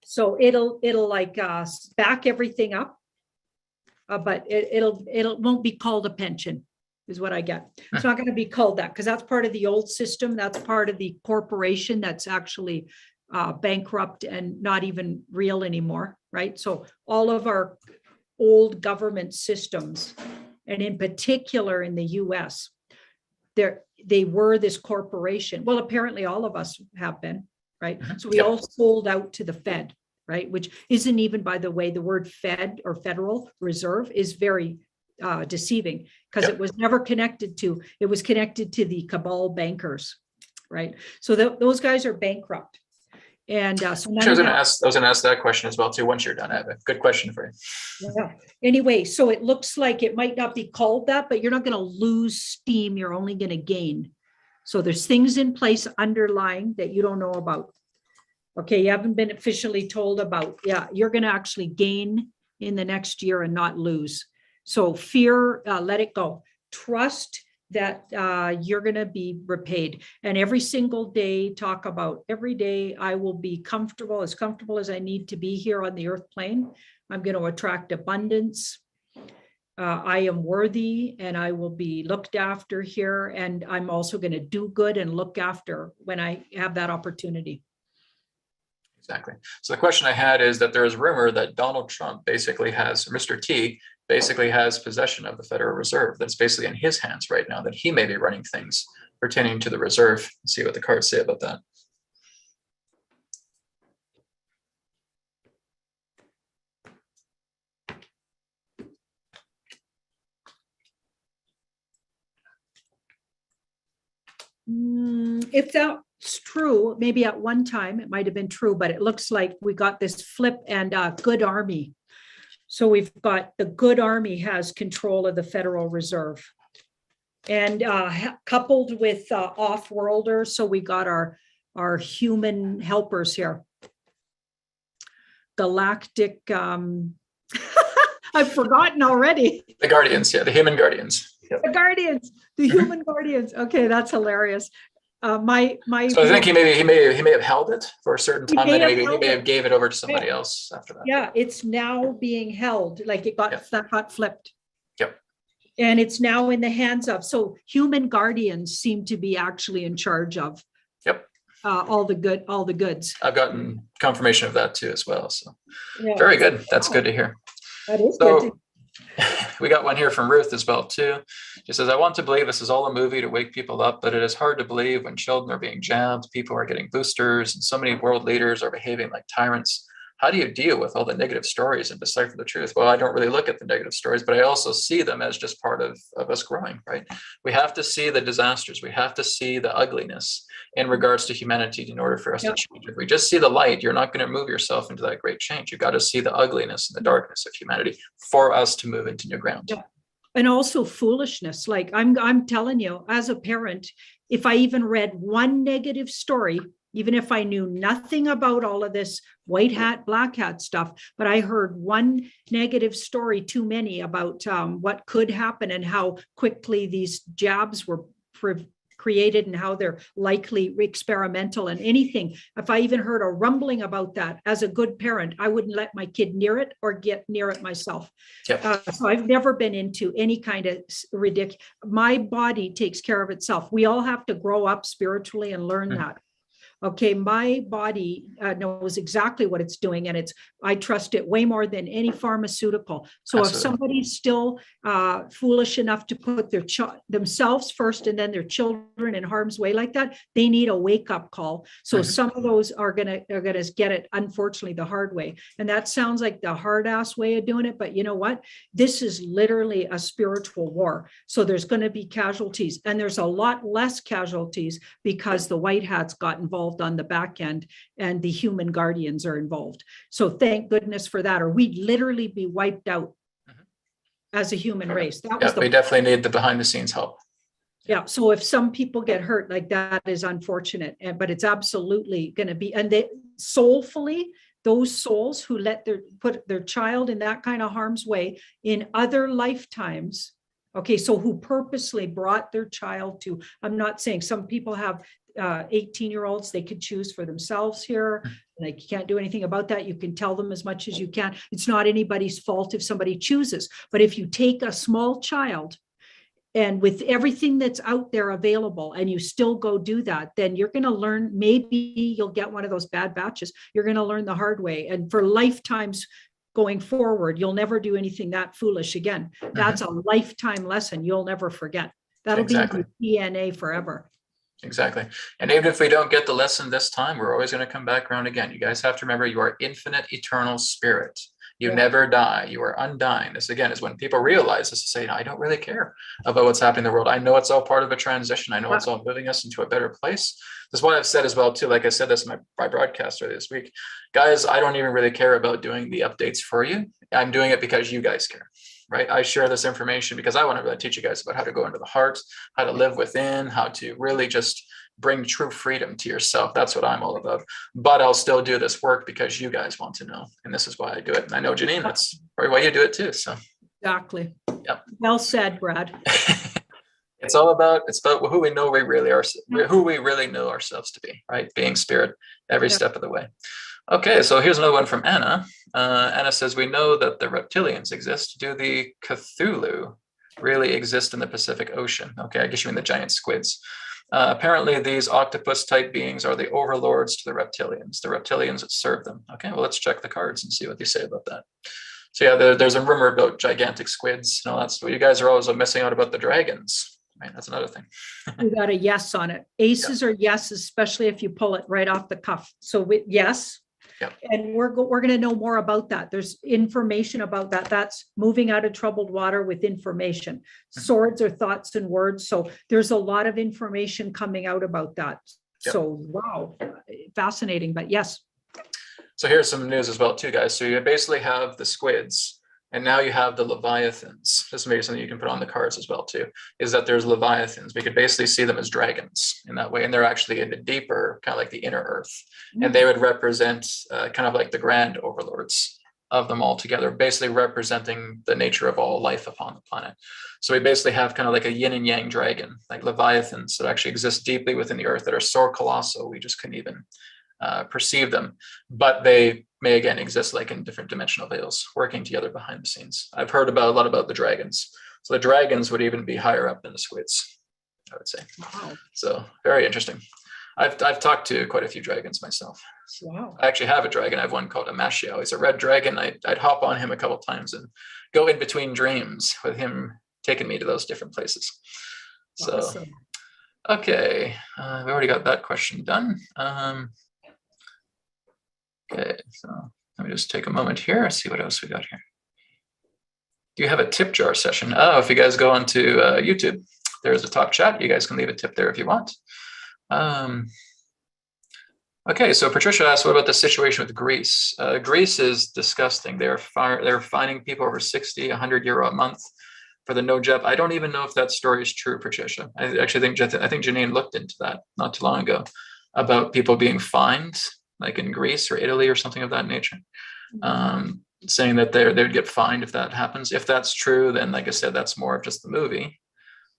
So it'll like back everything up, but it won't be called a pension, is what I get. It's not going to be called that because that's part of the old system. That's part of the corporation that's actually bankrupt and not even real anymore, right? So all of our old government systems, and in particular in the US, they were this corporation. Well, apparently all of us have been, right? So we all sold out to the Fed, right? Which isn't even, by the way, the word Fed or Federal Reserve is very deceiving because it was never connected to, it was connected to the cabal bankers, right? So those guys are bankrupt. And so I was going to ask that question as well too. Once you're done, I have a good question for you. yeah. Anyway, so it looks like it might not be called that, but you're not going to lose steam. You're only going to gain. So there's things in place underlying that you don't know about. Okay, you haven't been officially told about. Yeah, you're going to actually gain in the next year and not lose. So fear, let it go. Trust that you're going to be repaid. And every single day, talk about every day, I will be comfortable as I need to be here on the earth plane. I'm going to attract abundance. I am worthy and I will be looked after here. And I'm also going to do good and look after when I have that opportunity. Exactly. So the question I had is that there is rumor that Donald Trump basically has, Mr. T basically has possession of the Federal Reserve. That's basically in his hands right now, that he may be running things pertaining to the reserve. Let's see what the cards say about that. If that's true, maybe at one time it might have been true, but it looks like we got this flip and good army. So we've got the good army has control of the Federal Reserve. And coupled with off-worlders, so we got our human helpers here. Galactic, I've forgotten already. The Guardians, yeah, the human Guardians. Yep. The Guardians, the human Guardians. Okay, that's hilarious. So I think he may have held it for a certain time, and maybe he may have gave it over to somebody else after that. Yeah, it's now being held, like it got flipped. Yep. And it's now in the hands of, so human guardians seem to be actually in charge of all the goods. I've gotten confirmation of that too as well. So very good. That's good to hear. That is good. We got one here from Ruth as well too. She says, I want to believe this is all a movie to wake people up, but it is hard to believe when children are being jabbed, people are getting boosters, and so many world leaders are behaving like tyrants. How do you deal with all the negative stories and decipher the truth? Well, I don't really look at the negative stories, but I also see them as just part of us growing, right? We have to see the disasters. We have to see the ugliness in regards to humanity in order for us to change. If we just see the light, you're not going to move yourself into that great change. You've got to see the ugliness and the darkness of humanity for us to move into new ground. Yeah. And also foolishness. Like I'm telling you, as a parent, if I even read one negative story, even if I knew nothing about all of this white hat, black hat stuff, but I heard one negative story too many about what could happen and how quickly these jabs were created and how they're likely experimental and anything. If I even heard a rumbling about that, as a good parent, I wouldn't let my kid near it or get near it myself. Yep. So I've never been into any kind of ridiculous. My body takes care of itself. We all have to grow up spiritually and learn that. Okay, my body knows exactly what it's doing, and I trust it way more than any pharmaceutical. So Absolutely. If somebody's still foolish enough to put themselves first and then their children in harm's way like that, they need a wake-up call. So some of those are gonna get it, unfortunately, the hard way. And that sounds like the hard-ass way of doing it, but you know what? This is literally a spiritual war. So there's going to be casualties, and there's a lot less casualties because the white hats got involved on the back end and the human guardians are involved. So thank goodness for that, or we'd literally be wiped out as a human race. We definitely need the behind the scenes help. Yeah. So if some people get hurt like that is unfortunate, but it's absolutely going to be, and they soulfully, those souls who put their child in that kind of harm's way in other lifetimes. Okay, so who purposely brought their child to, I'm not saying some people have 18-year-olds, they could choose for themselves here. Like, you can't do anything about that. You can tell them as much as you can. It's not anybody's fault if somebody chooses. But if you take a small child and with everything that's out there available and you still go do that, then you're going to learn, maybe you'll get one of those bad batches. You're going to learn the hard way. And for lifetimes going forward, you'll never do anything that foolish again. That's a lifetime lesson you'll never forget. That'll Exactly. be in your DNA forever. Exactly. And even if we don't get the lesson this time, we're always going to come back around again. You guys have to remember, you are infinite, eternal spirit. You never die. You are undying. This, again, is when people realize this, to say, I don't really care about what's happening in the world. I know it's all part of a transition. I know it's all moving us into a better place. That's what I've said as well, too. Like I said this in my broadcast earlier this week. Guys, I don't even really care about doing the updates for you. I'm doing it because you guys care. Right? I share this information because I want to really teach you guys about how to go into the heart, how to live within, how to really just bring true freedom to yourself. That's what I'm all about. But I'll still do this work because you guys want to know. And this is why I do it. And I know, Janine, that's probably why you do it too. So Exactly. Yep. Well said, Brad. It's about who we know we really are, who we really know ourselves to be, right? Being spirit every step of the way. Okay, so here's another one from Anna. Anna says, we know that the reptilians exist. Do the Cthulhu really exist in the Pacific Ocean? Okay, I guess you mean the giant squids. Apparently, these octopus-type beings are the overlords to the reptilians. The reptilians serve them. Okay, well, let's check the cards and see what they say about that. So yeah, there's a rumor about gigantic squids. No, that's what you guys are always missing out about the dragons. Right, that's another thing. We got a yes on it. Aces are yeses, especially if you pull it right off the cuff. So yes. Yep. And we're going to know more about that. There's information about that. That's moving out of troubled water with information. Swords are thoughts and words. So there's a lot of information coming out about that. Yep. So wow, fascinating. But yes. So here's some news as well too, guys. So you basically have the squids, and now you have the leviathans. This may be something you can put on the cards as well too, is that there's leviathans. We could basically see them as dragons in that way. And they're actually in the deeper, kind of like the inner earth. And they would represent kind of like the grand overlords of them all together, basically representing the nature of all life upon the planet. So we basically have kind of like a yin and yang dragon, like leviathans that actually exist deeply within the earth, that are so colossal we just couldn't even perceive them. But they may again exist like in different dimensional veils, working together behind the scenes. I've heard a lot about the dragons. So the dragons would even be higher up than the squids, I would say. Wow. So very interesting. I've talked to quite a few dragons myself. Wow. I actually have a dragon. I have one called Amashio. He's a red dragon. I'd hop on him a couple of times and go in between dreams with him taking me to those different places. So, Awesome. Okay, we already got that question done. Okay, so let me just take a moment here, see what else we got here. Do you have a tip jar session? Oh, if you guys go onto YouTube, there's a top chat. You guys can leave a tip there if you want. Okay, so Patricia asked, what about the situation with Greece? Greece is disgusting. They're fining people over 60, 100 euro a month for the no job. I don't even know if that story is true, Patricia. I actually think Janine looked into that not too long ago about people being fined, like in Greece or Italy or something of that nature, saying that they'd get fined if that happens. If that's true, then like I said, that's more of just the movie.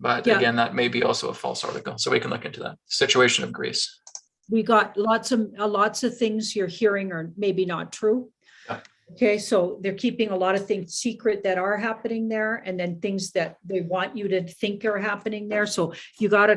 But again, that may be also a false article. So we can look into that. Situation of Greece. We got lots of things you're hearing are maybe not true. Yeah. Okay, so they're keeping a lot of things secret that are happening there, and then things that they want you to think are happening there. So you got to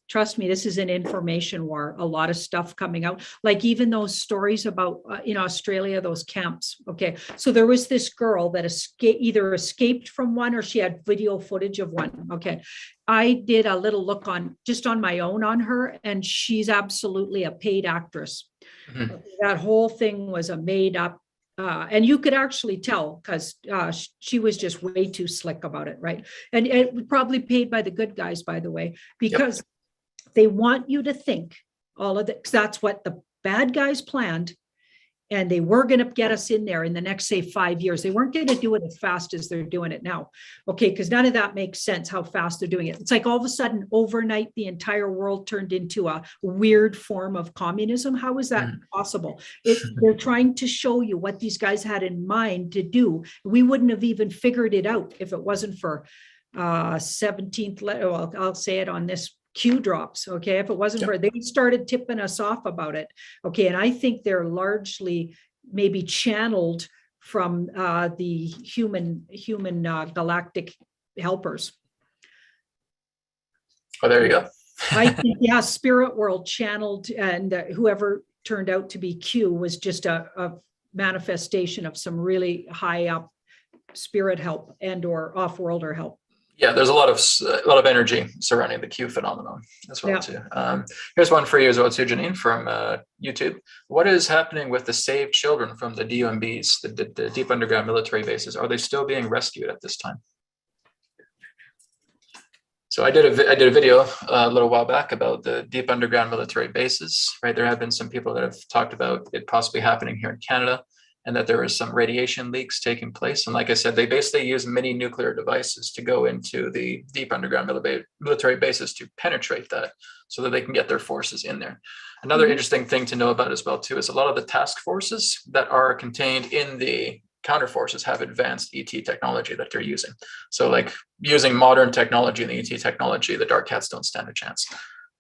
trust me, this is an information war. A lot of stuff coming out, like even those stories about in Australia, those camps. Okay, so there was this girl that either escaped from one or she had video footage of one. Okay, I did a little look on my own on her, and she's absolutely a paid actress. Mm-hmm. That whole thing was a made up. And you could actually tell because she was just way too slick about it, right? And it was probably paid by the good guys, by the way, because they want you to think all of that. That's what the bad guys planned. And they were going to get us in there in the next, say, 5 years. They weren't going to do it as fast as they're doing it now. Okay, because none of that makes sense how fast they're doing it. It's like all of a sudden, overnight, the entire world turned into a weird form of communism. How is that possible? They're trying to show you what these guys had in mind to do. We wouldn't have even figured it out if it wasn't for 17th letter. Well, I'll say it on this Q drops. Okay. If it wasn't for, they started tipping us off about it. Okay. And I think they're largely maybe channeled from the human galactic helpers. Oh, there you go. I think, yeah, spirit world channeled, and whoever turned out to be Q was just a manifestation of some really high up spirit help and or off-worlder help. Yeah, there's a lot of energy surrounding the Q phenomenon as well too. Here's one for you as well too, Janine, from YouTube. What is happening with the saved children from the DUMBs, the deep underground military bases? Are they still being rescued at this time? So I did a video a little while back about the deep underground military bases, right? There have been some people that have talked about it possibly happening here in Canada, and that there is some radiation leaks taking place. And like I said, they basically use mini nuclear devices to go into the deep underground military bases to penetrate that so that they can get their forces in there. Another interesting thing to know about as well too is a lot of the task forces that are contained in the counter forces have advanced ET technology that they're using. So like using modern technology and the ET technology, the Dark Cats don't stand a chance.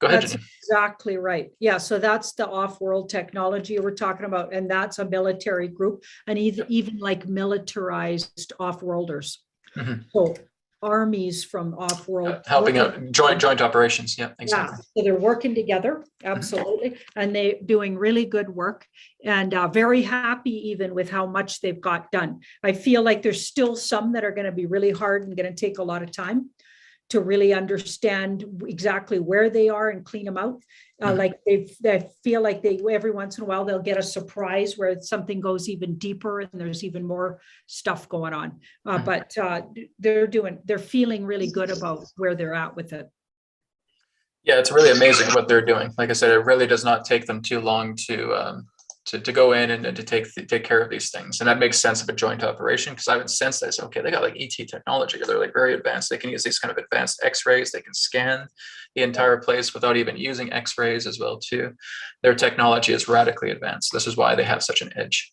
Go ahead, That's Janine. exactly right. Yeah, so that's the off-world technology we're talking about, and that's a military group, and even like militarized off-worlders. So armies from off-world helping out joint operations. Yeah, exactly. Yeah, so they're working together, absolutely, and they're doing really good work, and very happy even with how much they've got done. I feel like there's still some that are going to be really hard and going to take a lot of time to really understand exactly where they are and clean them out. Like they feel like every once in a while they'll get a surprise where something goes even deeper and there's even more stuff going on. But they're feeling really good about where they're at with it. Yeah, it's really amazing what they're doing. Like I said, it really does not take them too long to go in and to take care of these things. And that makes sense of a joint operation, because I would sense that, okay, they got like ET technology, they're like very advanced. They can use these kind of advanced X-rays. They can scan the entire place without even using X-rays as well too. Their technology is radically advanced. This is why they have such an edge.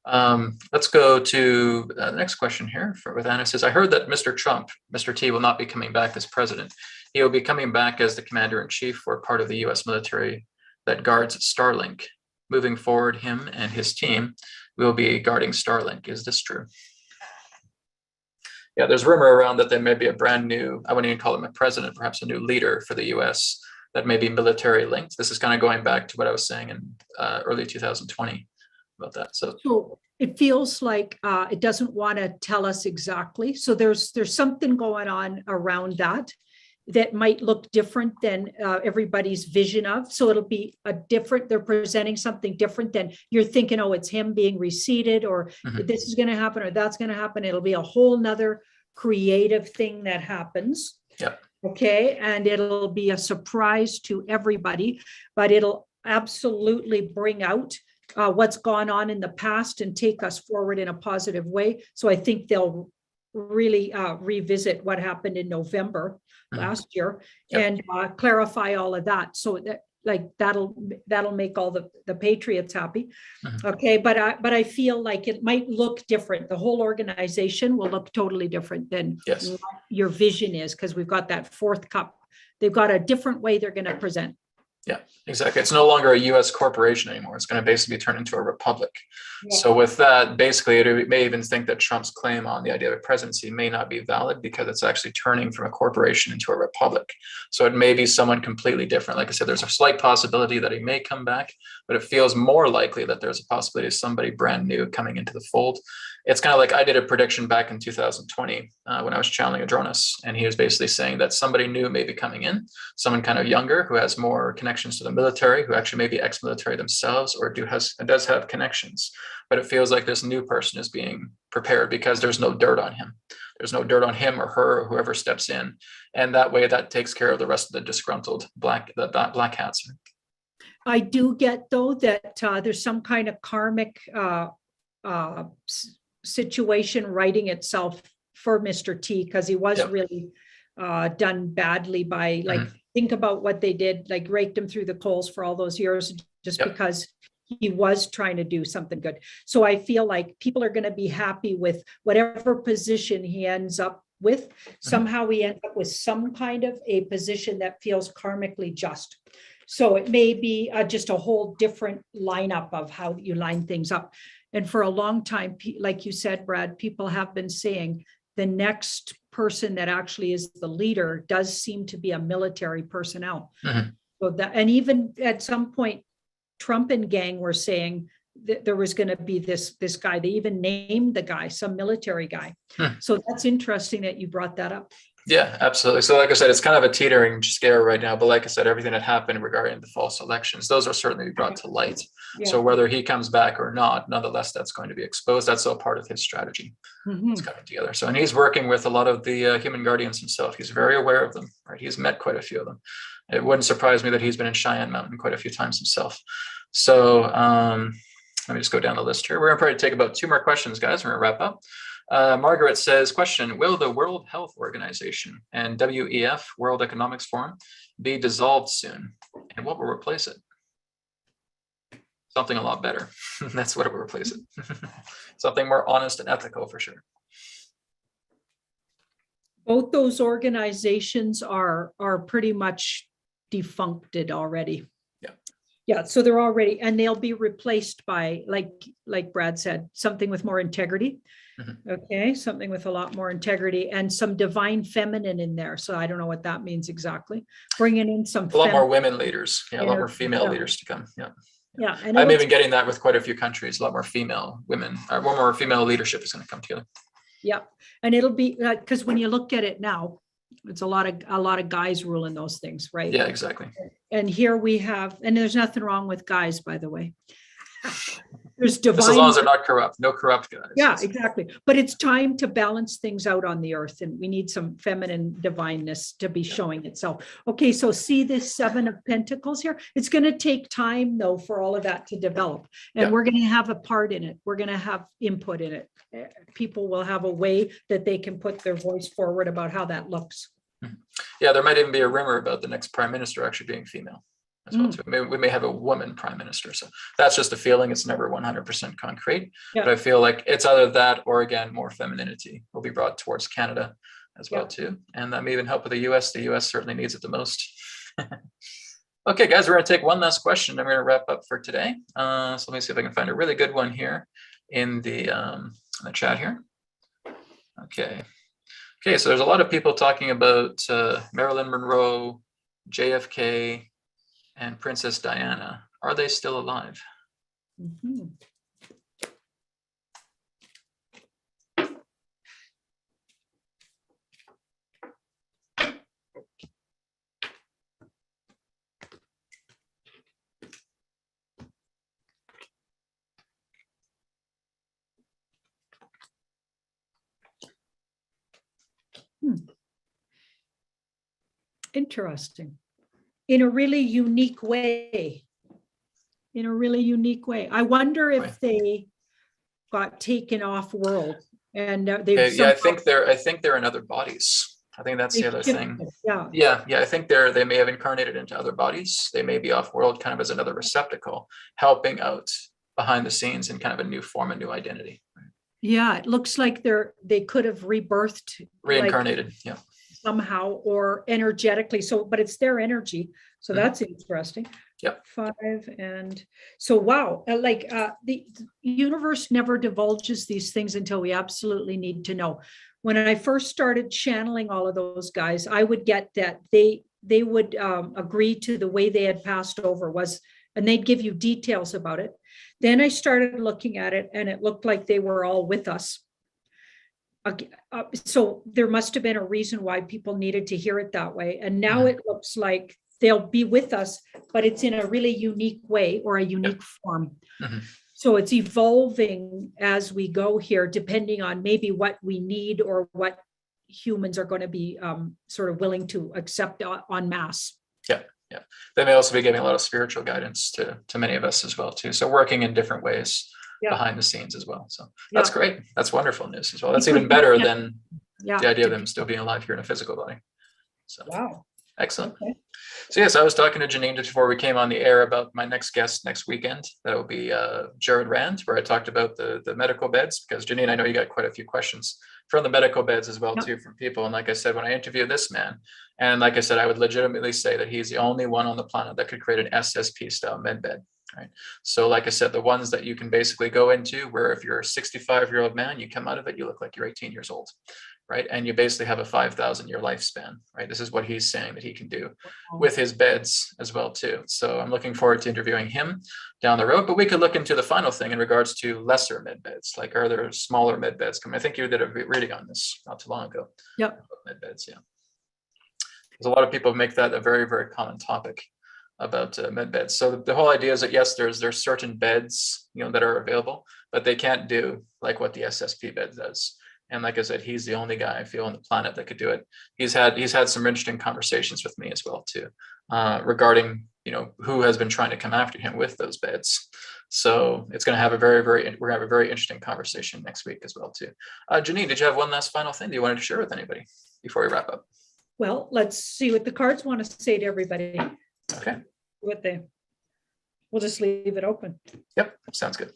Let's go to the next question here with Anna. Says, I heard that Mr. Trump, Mr. T, will not be coming back as president. He will be coming back as the commander-in-chief for part of the US military that guards Starlink. Moving forward, him and his team will be guarding Starlink. Is this true? Yeah, there's rumor around that there may be a brand new, I wouldn't even call him a president, perhaps a new leader for the US that may be military linked. This is kind of going back to what I was saying in early 2020 about that. So it feels like it doesn't want to tell us exactly. So there's something going on around that might look different than everybody's vision of. So it'll be they're presenting something different than you're thinking, oh, it's him being reseated, or this is going to happen, or that's going to happen. It'll be a whole nother creative thing that happens. Yeah. Okay. And it'll be a surprise to everybody, but it'll absolutely bring out what's gone on in the past and take us forward in a positive way. So I think they'll really revisit what happened in November last year and clarify all of that. So that that'll make all the patriots happy. Okay. But I feel like it might look different. The whole organization will look totally different than what your vision is, because we've got that fourth cup. They've got a different way they're going to present. Yeah, exactly. It's no longer a U.S. corporation anymore. It's going to basically be turned into a republic. Yeah. So with that, basically, it may even think that Trump's claim on the idea of a presidency may not be valid, because it's actually turning from a corporation into a republic. So it may be someone completely different. Like I said, there's a slight possibility that he may come back, but it feels more likely that there's a possibility of somebody brand new coming into the fold. It's kind of like I did a prediction back in 2020 when I was channeling Adronis, and he was basically saying that somebody new may be coming in, someone kind of younger who has more connections to the military, who actually may be ex-military themselves, or does have connections. But it feels like this new person is being prepared because there's no dirt on him. There's no dirt on him or her or whoever steps in, and that way that takes care of the rest of the disgruntled black hats. I do get though that there's some kind of karmic situation writing itself for Mr. T, because he was really done badly by think about what they did, like raked him through the coals for all those years just because he was trying to do something good. So I feel like people are going to be happy with whatever position he ends up with, somehow we end up with some kind of a position that feels karmically just. So it may be just a whole different lineup of how you line things up. And for a long time, like you said, Brad, people have been saying the next person that actually is the leader does seem to be a military personnel. So that, and even at some point, Trump and gang were saying that there was going to be this guy. They even named the guy, some military guy. So that's interesting that you brought that up. Yeah, absolutely. So like I said, it's kind of a teetering scare right now. But like I said, everything that happened regarding the false elections, those are certainly brought to light. Yeah. So whether he comes back or not, nonetheless, that's going to be exposed. That's all part of his strategy. It's coming together. So, and he's working with a lot of the human guardians himself. He's very aware of them, right? He's met quite a few of them. It wouldn't surprise me that he's been in Cheyenne Mountain quite a few times himself. So let me just go down the list here. We're going to probably take about 2 more questions, guys. We're going to wrap up. Margaret says, question, will the World Health Organization and WEF, World Economics Forum, be dissolved soon? And what will replace it? Something a lot better. That's what it will replace it. Something more honest and ethical for sure. Both those organizations are pretty much defuncted already. Yeah, so they're already, and they'll be replaced by, like Brad said, something with more integrity. Okay, something with a lot more integrity and some divine feminine in there. So I don't know what that means exactly. Bringing in some a lot more women leaders, a lot more female yeah. leaders to come. Yeah, and I'm even getting that with quite a few countries. A lot more female women, or more female leadership is going to come together. Yeah, and it'll be because when you look at it now, it's a lot of guys ruling those things, right? Yeah, exactly. And here we have, and there's nothing wrong with guys, by the way. There's divine. Just as long as they're not corrupt, no corrupt guys. Yeah, exactly. But it's time to balance things out on the earth, and we need some feminine divineness to be showing itself. Okay, so see this 7 of Pentacles here? It's going to take time, though, for all of that to develop. And we're going to have a part in it. We're going to have input in it. People will have a way that they can put their voice forward about how that looks. Yeah, there might even be a rumor about the next prime minister actually being female as well too. Maybe we may have a woman prime minister. So that's just a feeling. It's never 100% concrete. But I feel like it's either that or, again, more femininity will be brought towards Canada as well too. And that may even help with the US. The US certainly needs it the most. Okay, guys, we're going to take one last question and we're going to wrap up for today. So let me see if I can find a really good one here in the chat here. Okay, so there's a lot of people talking about Marilyn Monroe, JFK, and Princess Diana. Are they still alive? Interesting. In a really unique way. I wonder if they got taken off world and I think they're in other bodies. I think that's the other thing. Yeah. I think they may have incarnated into other bodies. They may be off world kind of as another receptacle, helping out behind the scenes in kind of a new form, a new identity. Yeah, it looks like they could have rebirthed, reincarnated, somehow, or energetically. So, but it's their energy. So that's interesting. 5 and so, wow. The universe never divulges these things until we absolutely need to know. When I first started channeling all of those guys, I would get that they would agree to the way they had passed over was, and they'd give you details about it. Then I started looking at it and it looked like they were all with us. So there must have been a reason why people needed to hear it that way. And now it looks like they'll be with us, but it's in a really unique way or a unique form. So it's evolving as we go here, depending on maybe what we need or what humans are going to be sort of willing to accept en masse. They may also be giving a lot of spiritual guidance to many of us as well too. So working in different ways behind the scenes as well. So that's great. That's wonderful news as well. That's even better than the idea of them still being alive here in a physical body. So wow. Excellent. Okay. So yes, I was talking to Janine just before we came on the air about my next guest next weekend. That will be Jared Rand, where I talked about the medical beds, because Janine, I know you got quite a few questions from the medical beds as well, Yep. too, from people. And like I said, when I interviewed this man, and like I said, I would legitimately say that he's the only one on the planet that could create an SSP style med bed. Right. So like I said, the ones that you can basically go into where if you're a 65-year-old man, you come out of it, you look like you're 18 years old. Right. And you basically have a 5,000-year lifespan. Right. This is what he's saying that he can do with his beds as well, too. So I'm looking forward to interviewing him down the road. But we could look into the final thing in regards to lesser med beds. Like, are there smaller med beds coming? I think you did a reading on this not too long ago. Yep. Med beds. Yeah. Because a lot of people make that a very, very common topic about med beds. So the whole idea is that yes, there's certain beds, that are available, but they can't do like what the SSP bed does. And like I said, he's the only guy I feel on the planet that could do it. He's had some interesting conversations with me as well too, regarding who has been trying to come after him with those beds. So it's going to have we're going to have a very interesting conversation next week as well too. Janine, did you have one last final thing that you wanted to share with anybody before we wrap up? Well, let's see what the cards want to say to everybody. Okay. We'll just leave it open. Yep. Sounds good.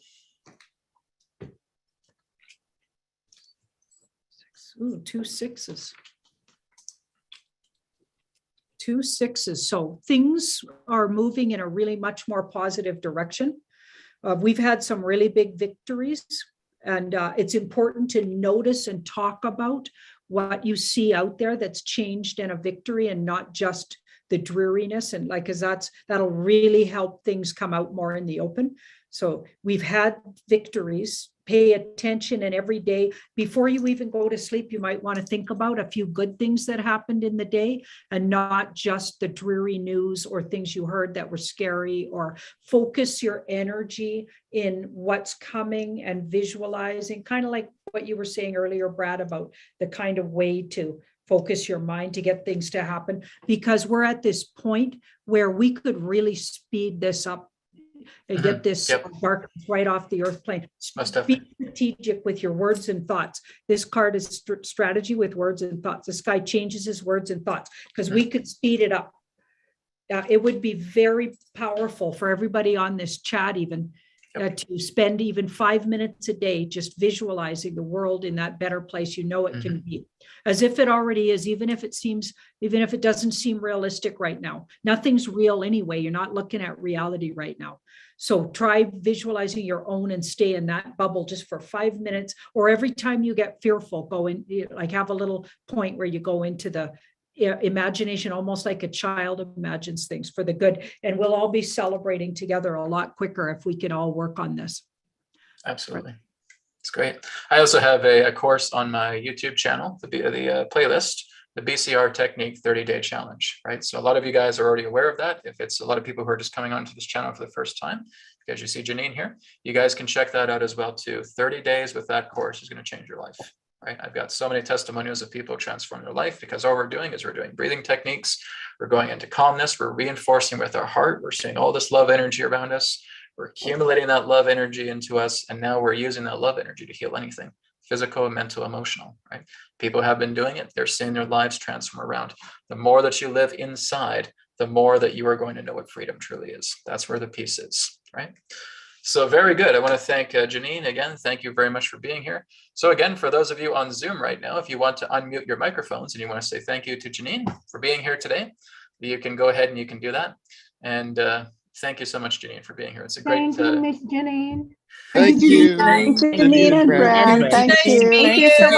Ooh, 2 6s. 2 6s. So things are moving in a really much more positive direction. We've had some really big victories, and it's important to notice and talk about what you see out there that's changed in a victory, and not just the dreariness, and because that'll really help things come out more in the open. So we've had victories. Pay attention, and every day before you even go to sleep, you might want to think about a few good things that happened in the day, and not just the dreary news or things you heard that were scary. Or focus your energy in what's coming and visualizing, kind of like what you were saying earlier, Brad, about the kind of way to focus your mind to get things to happen, because we're at this point where we could really speed this up and get this darkness right off the earth plane. Be strategic with your words and thoughts. This card is strategy with words and thoughts. This guy changes his words and thoughts, because we could speed it up. It would be very powerful for everybody on this chat even to spend even 5 minutes a day just visualizing the world in that better place it can be, as if it already is, even if it doesn't seem realistic right now. Nothing's real anyway. You're not looking at reality right now. So try visualizing your own and stay in that bubble just for 5 minutes, or every time you get fearful, go in, like have a little point where you go into the imagination, almost like a child imagines things for the good. And we'll all be celebrating together a lot quicker if we can all work on this. Absolutely. It's great. I also have a course on my YouTube channel, the playlist, the BCR Technique 30-Day Challenge, right? So a lot of you guys are already aware of that. If it's a lot of people who are just coming onto this channel for the first time, because you see Janine here, you guys can check that out as well too. 30 days with that course is going to change your life. Right? I've got so many testimonials of people transform their life, because all we're doing is we're doing breathing techniques. We're going into calmness. We're reinforcing with our heart. We're seeing all this love energy around us. We're accumulating that love energy into us. And now we're using that love energy to heal anything, physical, mental, emotional, right? People have been doing it. They're seeing their lives transform around. The more that you live inside, the more that you are going to know what freedom truly is. That's where the peace is, right? So very good. I want to thank Janine again. Thank you very much for being here. So again, for those of you on Zoom right now, if you want to unmute your microphones and you want to say thank you to Janine for being here today, you can go ahead and you can do that. And thank you so much, Janine, for being here. It's a great. Thank you, Miss Janine. Thank you. Janine and Brad. Thank you. Thank you so